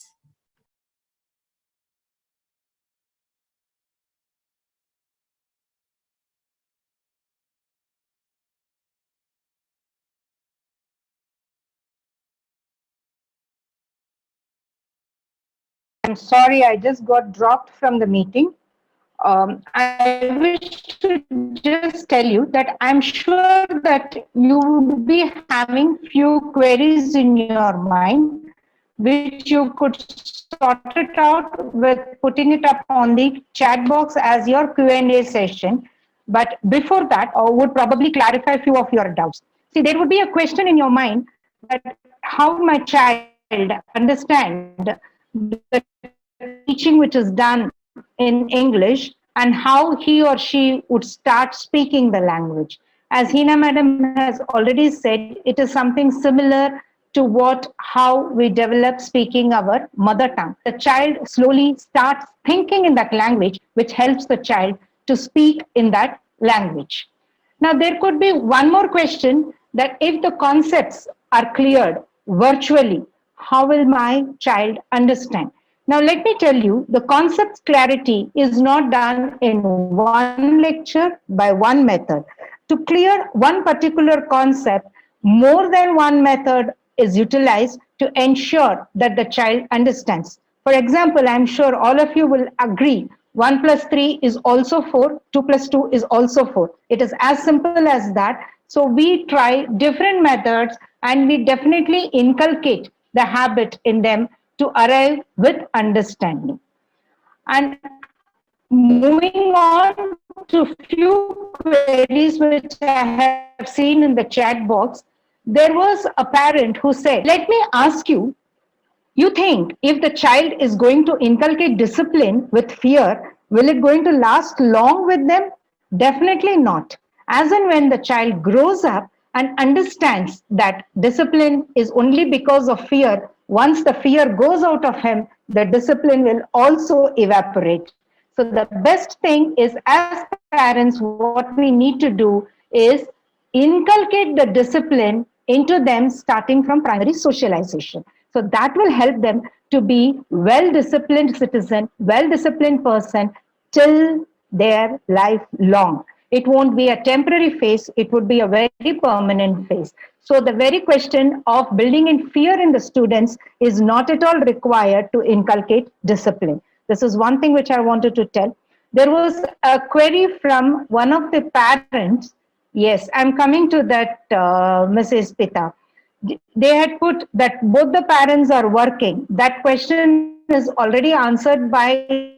Speaker 7: I'm sorry, I just got dropped from the meeting. I wish to just tell you that I'm sure that you would be having few queries in your mind, which you could sort it out with putting it up on the chat box as your Q&A session. But before that, I would probably clarify a few of your doubts. See, there would be a question in your mind that how my child understand the teaching which is done in English and how he or she would start speaking the language. As Hina Madam has already said, it is something similar to how we develop speaking our mother tongue. The child slowly starts thinking in that language, which helps the child to speak in that language. Now, there could be one more question that if the concepts are cleared virtually, how will my child understand? Now, let me tell you, the concept clarity is not done in one lecture by one method. To clear one particular concept, more than one method is utilized to ensure that the child understands. For example, I'm sure all of you will agree 1 plus 3 is also 4, 2 plus 2 is also 4. It is as simple as that. So we try different methods and we definitely inculcate the habit in them to arrive with understanding. And moving on to few queries which I have seen in the chat box, there was a parent who said, let me ask you, you think if the child is going to inculcate discipline with fear, will it going to last long with them? Definitely not. As and when the child grows up and understands that discipline is only because of fear, once the fear goes out of him, the discipline will also evaporate. So the best thing is, as parents, what we need to do is inculcate the discipline into them starting from primary socialization. So that will help them to be well-disciplined citizen, well-disciplined person till their life long. It won't be a temporary phase, it would be a very permanent phase. So the very question of building in fear in the students is not at all required to inculcate discipline. This is one thing which I wanted to tell. There was a query from one of the parents. Yes, I'm coming to that, Mrs. Pita. They had put that both the parents are working. That question is already answered by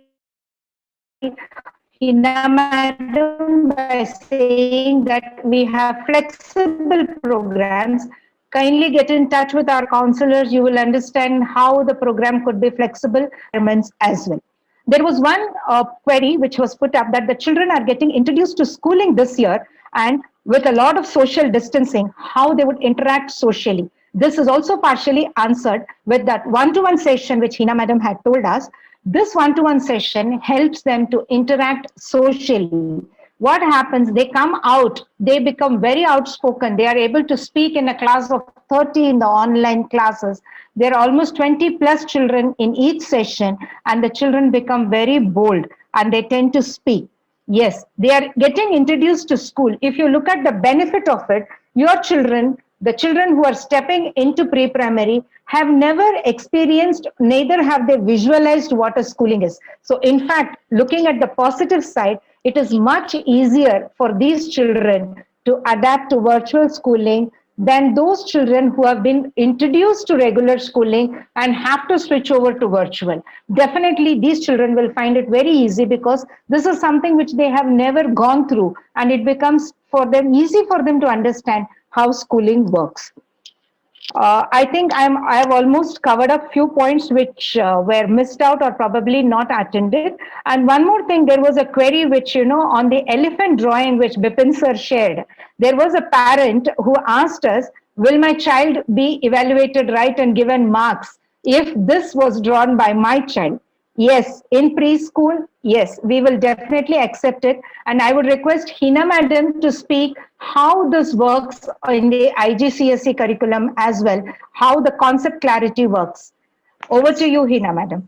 Speaker 7: Hina Madam by saying that we have flexible programs kindly get in touch with our counselors. You will understand how the program could be flexible as well. There was one query which was put up that the children are getting introduced to schooling this year, and with a lot of social distancing, how they would interact socially. This is also partially answered with that one-to-one session which Hina madam had told us. This one-to-one session helps them to interact socially. What happens, they come out, they become very outspoken, they are able to speak in a class of 30 in the online classes. There are almost 20 plus children in each session, and the children become very bold and they tend to speak. Yes, they are getting introduced to school. If you look at the benefit of it, your children, the children who are stepping into pre-primary, have never experienced, neither have they visualized what a schooling is. So in fact, looking at the positive side, it is much easier for these children to adapt to virtual schooling than those children who have been introduced to regular schooling and have to switch over to virtual. Definitely, these children will find it very easy because this is something which they have never gone through, and it becomes for them easy for them to understand how schooling works. I think I have almost covered a few points which were missed out or probably not attended. And one more thing, there was a query which, on the elephant drawing which Bipin sir shared, there was a parent who asked us, will my child be evaluated right and given marks if this was drawn by my child? Yes, in preschool, yes, we will definitely accept it. And I would request Hina madam to speak how this works in the IGCSE curriculum as well, how the concept clarity works. Over to you, Hina madam.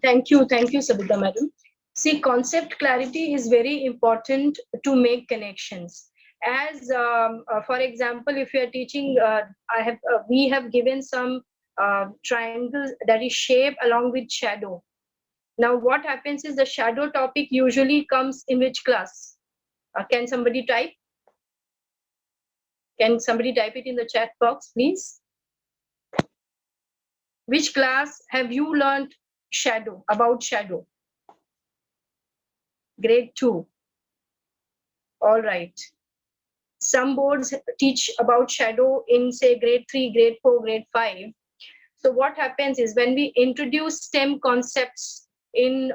Speaker 11: Thank you, Sabita madam. See, concept clarity is very important to make connections. As for example, if you are teaching, we have given some triangles that is shape along with shadow. Now, what happens is the shadow topic usually comes in which class? Can somebody type? Can somebody type it in the chat box, please? Which class have you learned shadow, about shadow? Grade 2. All right. Some boards teach about shadow in, say, grade 3, grade 4, grade 5. So what happens is when we introduce STEM concepts in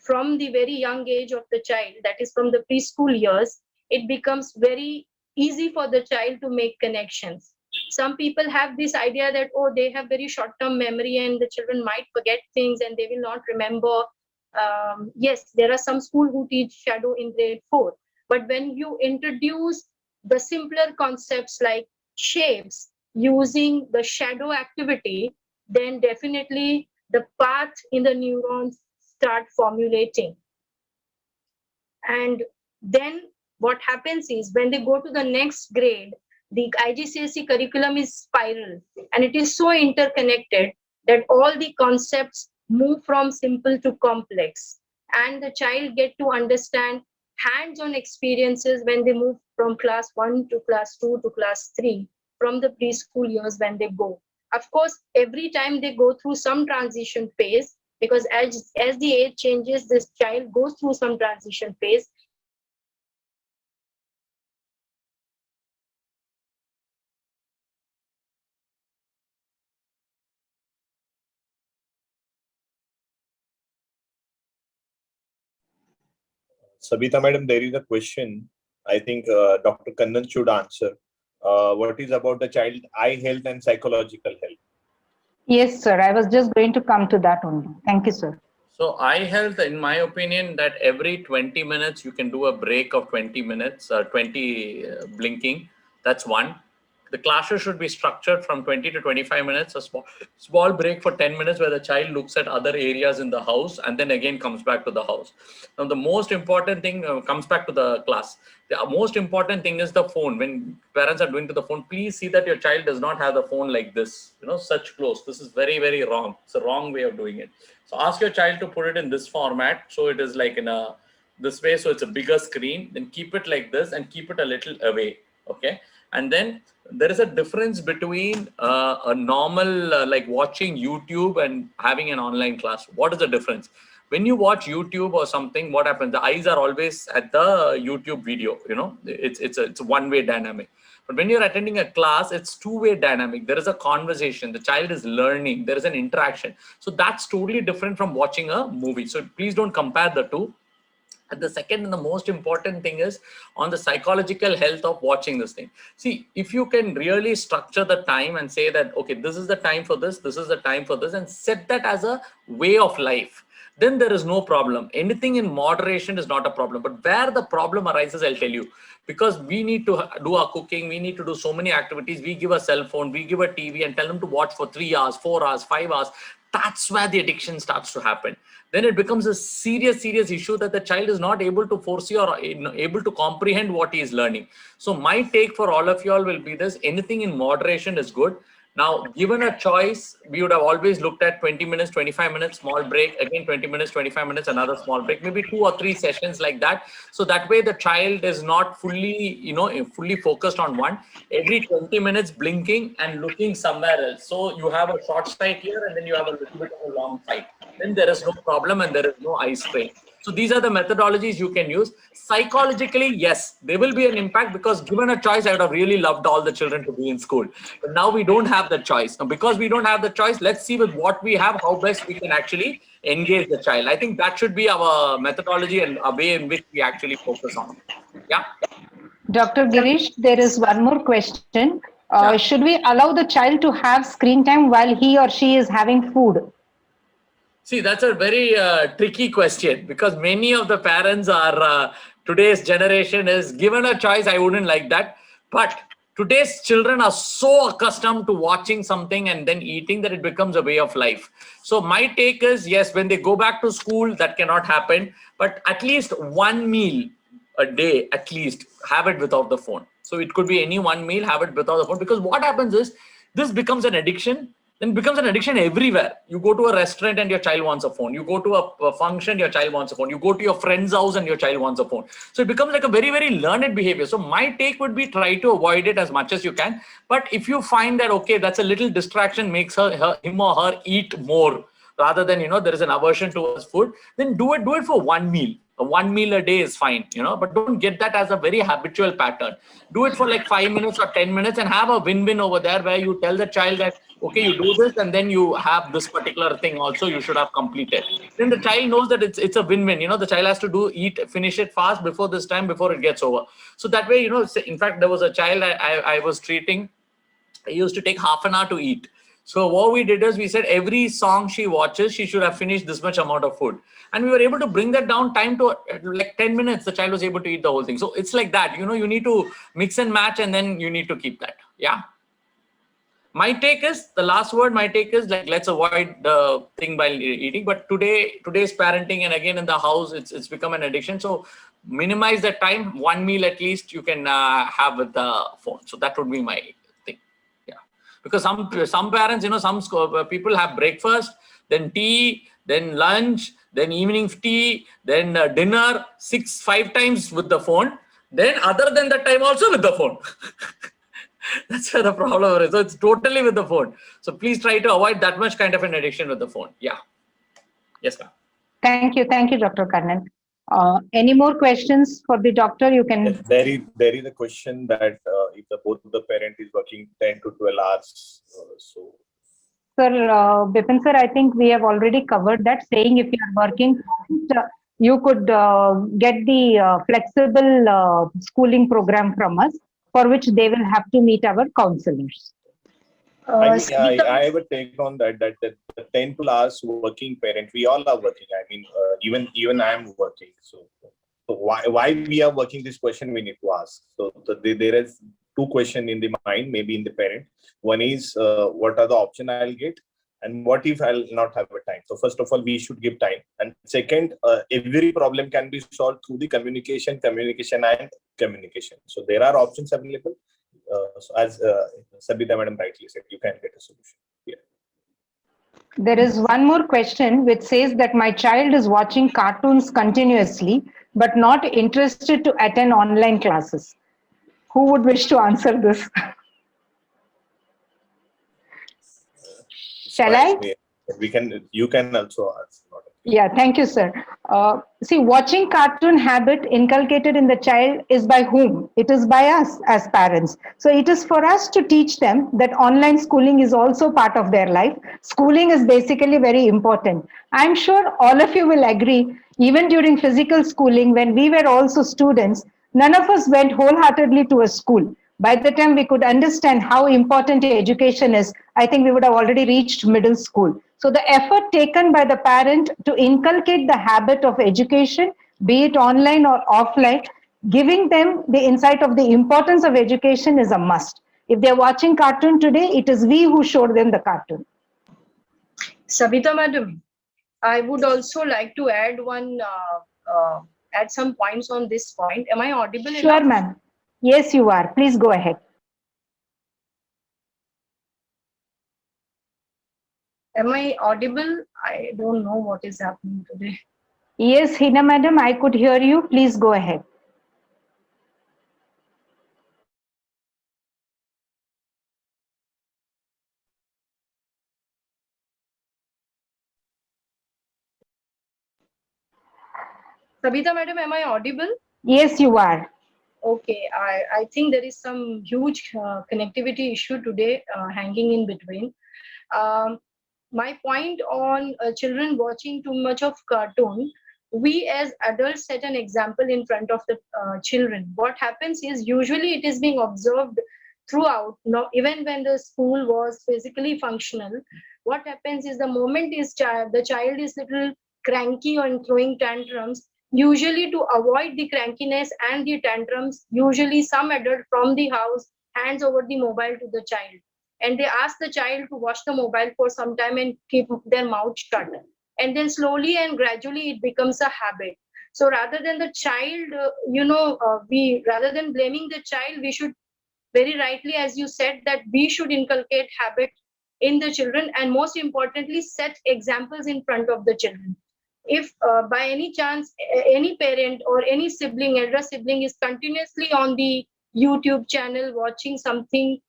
Speaker 11: from the very young age of the child, that is from the preschool years, it becomes very easy for the child to make connections. Some people have this idea that, oh, they have very short-term memory and the children might forget things and they will not remember. Yes, there are some schools who teach shadow in grade 4. But when you introduce the simpler concepts like shapes, using the shadow activity, then definitely the path in the neurons start formulating. And then what happens is when they go to the next grade, the IGCSE curriculum is spiral and it is so interconnected that all the concepts move from simple to complex, and the child get to understand hands-on experiences when they move from class 1 to class 2 to class 3 from the preschool years when they go. Of course, every time they go through some transition phase, because as the age changes, this child goes through some transition phase.
Speaker 9: Sabita madam, there is a question. I think Dr. Kannan should answer. What is about the child eye health and psychological health?
Speaker 7: Yes, sir. I was just going to come to that only. Thank you, sir.
Speaker 8: So eye health, in my opinion, that every 20 minutes you can do a break of 20 minutes, 20 blinking. That's one. The classes should be structured from 20 to 25 minutes, a small break for 10 minutes where the child looks at other areas in the house and then again comes back to the house. Now, the most important thing comes back to the class. The most important thing is the phone. When parents are doing to the phone, please see that your child does not have the phone like this, such close. This is very, very wrong. It's a wrong way of doing it. So ask your child to put it in this format. So it is like in this way. So it's a bigger screen. Then keep it like this and keep it a little away. Okay. And then there is a difference between a normal like watching YouTube and having an online class. What is the difference? when you watch YouTube or something, what happens? The eyes are always at the YouTube video, you know, it's a one-way dynamic. But when you're attending a class, it's two-way dynamic. There is a conversation. The child is learning. There is an interaction. So that's totally different from watching a movie. So please don't compare the two. And the second and the most important thing is on the psychological health of watching this thing. See, if you can really structure the time and say that, okay, this is the time for this is the time for this, and set that as a way of life, then there is no problem. Anything in moderation is not a problem. But where the problem arises, I'll tell you, because we need to do our cooking, we need to do so many activities, we give a cell phone, we give a TV and tell them to watch for 3 hours, 4 hours, 5 hours. That's where the addiction starts to happen. Then it becomes a serious issue that the child is not able to foresee or able to comprehend what he is learning. So my take for all of you all will be this: anything in moderation is good. Now, given a choice, we would have always looked at 20 minutes, 25 minutes, small break, again 20 minutes, 25 minutes, another small break, maybe 2 or 3 sessions like that. So that way the child is not fully, fully focused on one. Every 20 minutes blinking and looking somewhere else. So you have a short sight here and then you have a little bit of a long sight. Then there is no problem and there is no eye strain. So these are the methodologies you can use. Psychologically, yes, there will be an impact, because given a choice, I would have really loved all the children to be in school. But now we don't have the choice. Now, because we don't have the choice, let's see with what we have, how best we can actually engage the child. I think that should be our methodology and a way in which we actually focus on. Yeah.
Speaker 7: Dr. Girish, there is one more question. Should we allow the child to have screen time while he or she is having food?
Speaker 8: See, that's a very tricky question, because many of the parents are, today's generation is given a choice. I wouldn't like that. But today's children are so accustomed to watching something and then eating that it becomes a way of life. So my take is, yes, when they go back to school, that cannot happen. But at least one meal a day, at least have it without the phone. So it could be any one meal, have it without the phone. Because what happens is, this becomes an addiction. Then it becomes an addiction everywhere. You go to a restaurant and your child wants a phone. You go to a function, your child wants a phone. You go to your friend's house and your child wants a phone. So it becomes like a very, very learned behavior. So my take would be, try to avoid it as much as you can. But if you find that, okay, that's a little distraction, makes him or her eat more, rather than, there is an aversion towards food, then do it for one meal. One meal a day is fine, but don't get that as a very habitual pattern. Do it for like 5 minutes or 10 minutes and have a win-win over there, where you tell the child that, okay, you do this and then you have this particular thing also you should have completed. Then the child knows that it's a win-win. The child has to finish it fast before this time, before it gets over. So that way, in fact, there was a child I was treating. He used to take half an hour to eat. So what we did is, we said every song she watches, she should have finished this much amount of food. And we were able to bring that down time to like 10 minutes. The child was able to eat the whole thing. So it's like that, you need to mix and match, and then you need to keep that. Yeah. My take is, the last word, my take is, like, let's avoid the thing while eating. But today's parenting, and again in the house, it's become an addiction. So minimize the time. One meal at least you can have with the phone. So that would be my thing. Yeah. Because some parents, some people have breakfast, then tea, then lunch, then evening tea, then dinner, 5 times with the phone. Then other than that time also with the phone. That's where the problem is. So it's totally with the phone. So please try to avoid that much kind of an addiction with the phone. Yeah. Yes, ma'am.
Speaker 7: Thank you, Dr. Kannan. Any more questions for the doctor? You can.
Speaker 9: There is a question that if both the parent is working 10 to 12 hours, so.
Speaker 7: Sir, Bipin sir, I think we have already covered that, saying if you are working, you could get the flexible schooling program from us, for which they will have to meet our counselors.
Speaker 9: I have a take on that the 10 to hours working parent, we all are working. I mean, even I am working. So why we are working, this question we need to ask. So there is 2 questions in the mind, maybe in the parent. One is, what are the options I'll get? And what if I'll not have a time? So first of all, we should give time. And second, every problem can be solved through the communication. So there are options available. So as Sabita madam rightly said, you can get a solution. Yeah.
Speaker 7: There is one more question which says that my child is watching cartoons continuously, but not interested to attend online classes. Who would wish to answer this? Shall I?
Speaker 9: You can also answer.
Speaker 7: Yeah, thank you, sir. See, watching cartoon habit inculcated in the child is by whom? It is by us as parents. So it is for us to teach them that online schooling is also part of their life. Schooling is basically very important. I'm sure all of you will agree, even during physical schooling, when we were also students, none of us went wholeheartedly to a school. By the time we could understand how important education is, I think we would have already reached middle school. So the effort taken by the parent to inculcate the habit of education, be it online or offline, giving them the insight of the importance of education is a must. If they're watching cartoon today, it is we who showed them the cartoon.
Speaker 11: Sabita madam, I would also like to add some points on this point. Am I audible
Speaker 7: Sure,
Speaker 11: enough?
Speaker 7: ma'am. Yes, you are. Please go ahead.
Speaker 11: Am I audible? I don't know what is happening today.
Speaker 7: Yes, Hina madam, I could hear you. Please go ahead.
Speaker 11: Sabita madam, am I audible?
Speaker 7: Yes, you are.
Speaker 11: Okay, I think there is some huge connectivity issue today hanging in between. My point on children watching too much of cartoon, we as adults set an example in front of the children. What happens is usually it is being observed throughout, even when the school was physically functional. What happens is the moment the child is little cranky or throwing tantrums, usually to avoid the crankiness and the tantrums, usually some adult from the house hands over the mobile to the child, and they ask the child to watch the mobile for some time and keep their mouth shut, and then slowly and gradually it becomes a habit. So rather than the child we rather than blaming the child, we should very rightly, as you said, that we should inculcate habit in the children, and most importantly set examples in front of the children. If by any chance any parent or any sibling, elder sibling, is continuously on the YouTube channel watching something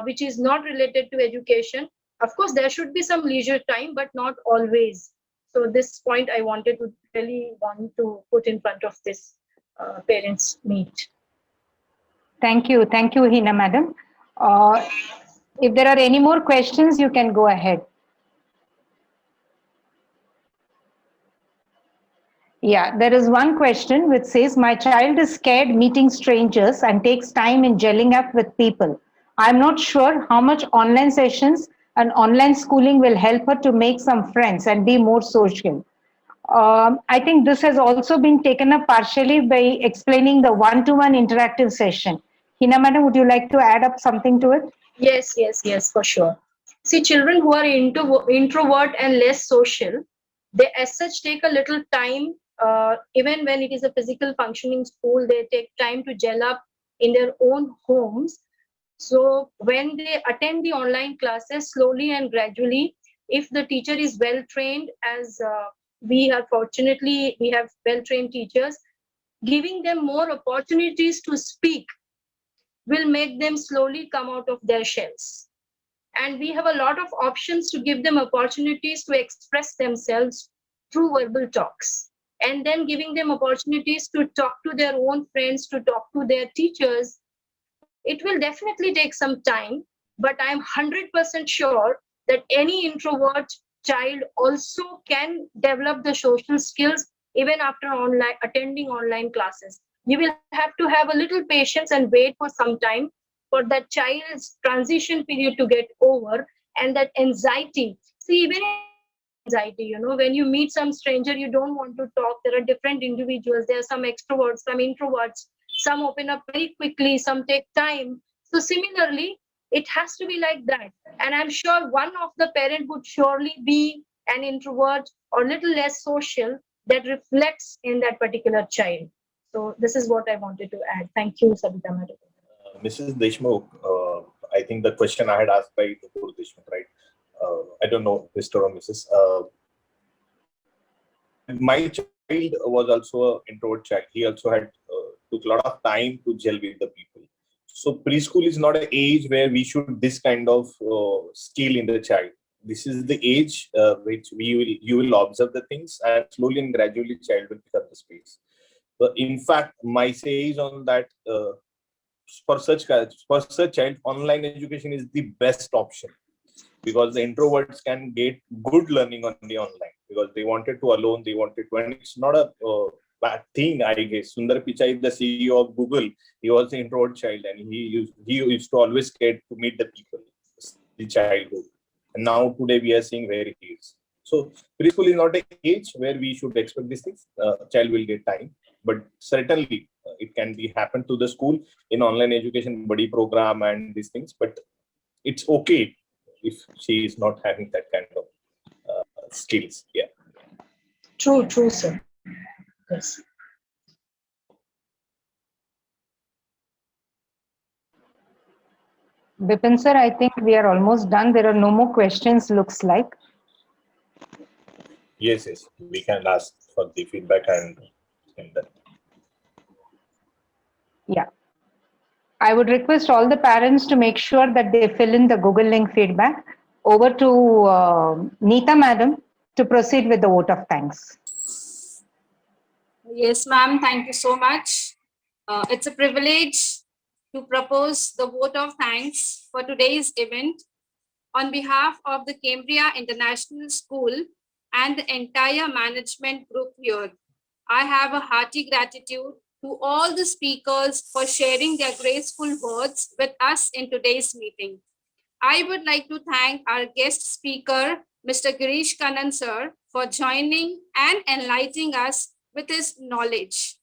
Speaker 11: which is not related to education, of course there should be some leisure time, but not always. So this point I wanted to really want to put in front of this parents meet.
Speaker 7: Thank you, Hina madam. If there are any more questions, you can go ahead. Yeah, there is one question which says, my child is scared meeting strangers and takes time in gelling up with people. I'm not sure how much online sessions and online schooling will help her to make some friends and be more social. I think this has also been taken up partially by explaining the one-to-one interactive session. Hina madam, would you like to add up something to it?
Speaker 11: Yes, for sure. See, children who are introvert and less social, they as such take a little time, even when it is a physical functioning school, they take time to gel up in their own homes. So when they attend the online classes slowly and gradually, if the teacher is well trained, as we have well trained teachers, giving them more opportunities to speak will make them slowly come out of their shells. And we have a lot of options to give them opportunities to express themselves through verbal talks. And then giving them opportunities to talk to their own friends, to talk to their teachers. It will definitely take some time, but I'm 100% sure that any introvert child also can develop the social skills even after attending online classes. You will have to have a little patience and wait for some time for that child's transition period to get over, and that anxiety. See, even anxiety, when you meet some stranger, you don't want to talk. There are different individuals. There are some extroverts, some introverts, some open up very quickly, some take time. So similarly, it has to be like that. And I'm sure one of the parent would surely be an introvert or little less social, that reflects in that particular child. So this is what I wanted to add. Thank you, Sabita madam.
Speaker 9: Mrs. Deshmukh, I think the question I had asked by Guru Deshmukh, right? I don't know, Mr. or Mrs. My child was also an introvert child. He also had took a lot of time to gel with the people. So preschool is not an age where we should this kind of skill in the child. this is the age which you will observe the things, and slowly and gradually child will pick up the space. So in fact, my say is on that for such child, online education is the best option, because the introverts can get good learning on the online, because they wanted to alone, they wanted to, and it's not a bad thing, I guess. Sundar Pichai, the CEO of Google, he was an introvert child, and he used to always scared to meet the people, the childhood. And now today we are seeing where he is. So preschool is not an age where we should expect these things. Child will get time, but certainly it can be happen to the school in online education, buddy program and these things. But it's okay if she is not having that kind of skills. Yeah.
Speaker 4: True, sir. Yes.
Speaker 7: Bipin sir, I think we are almost done. There are no more questions, looks like.
Speaker 9: Yes. We can ask for the feedback and that.
Speaker 7: Yeah. I would request all the parents to make sure that they fill in the Google link feedback. Over to Neeta madam to proceed with the vote of thanks.
Speaker 12: Yes, ma'am. Thank you so much. It's a privilege to propose the vote of thanks for today's event. On behalf of the Cambria International School and the entire management group here, I have a hearty gratitude to all the speakers for sharing their graceful words with us in today's meeting. I would like to thank our guest speaker, Mr. Girish Kannan sir, for joining and enlightening us with his knowledge.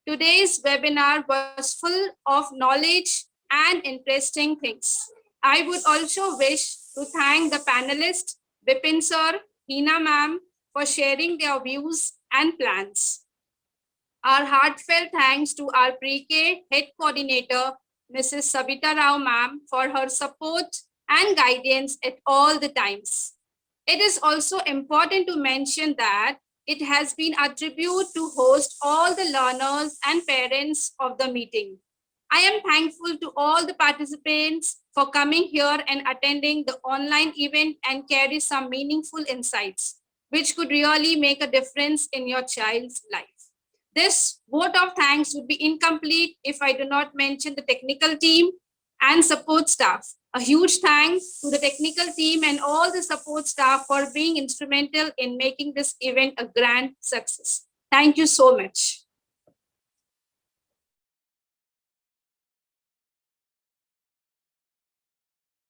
Speaker 12: Today's webinar was full of knowledge and interesting things. I would also wish to thank the panelists, Bipin sir, Hina ma'am, for sharing their views and plans. Our heartfelt thanks to our pre-K head coordinator, Mrs. Savita Rao ma'am, for her support and guidance at all the times. It is also important to mention that it has been a tribute to host all the learners and parents of the meeting. I am thankful to all the participants for coming here and attending the online event and carry some meaningful insights, which could really make a difference in your child's life. This vote of thanks would be incomplete if I do not mention the technical team and support staff. A huge thanks to the technical team and all the support staff for being instrumental in making this event a grand success. Thank you so much.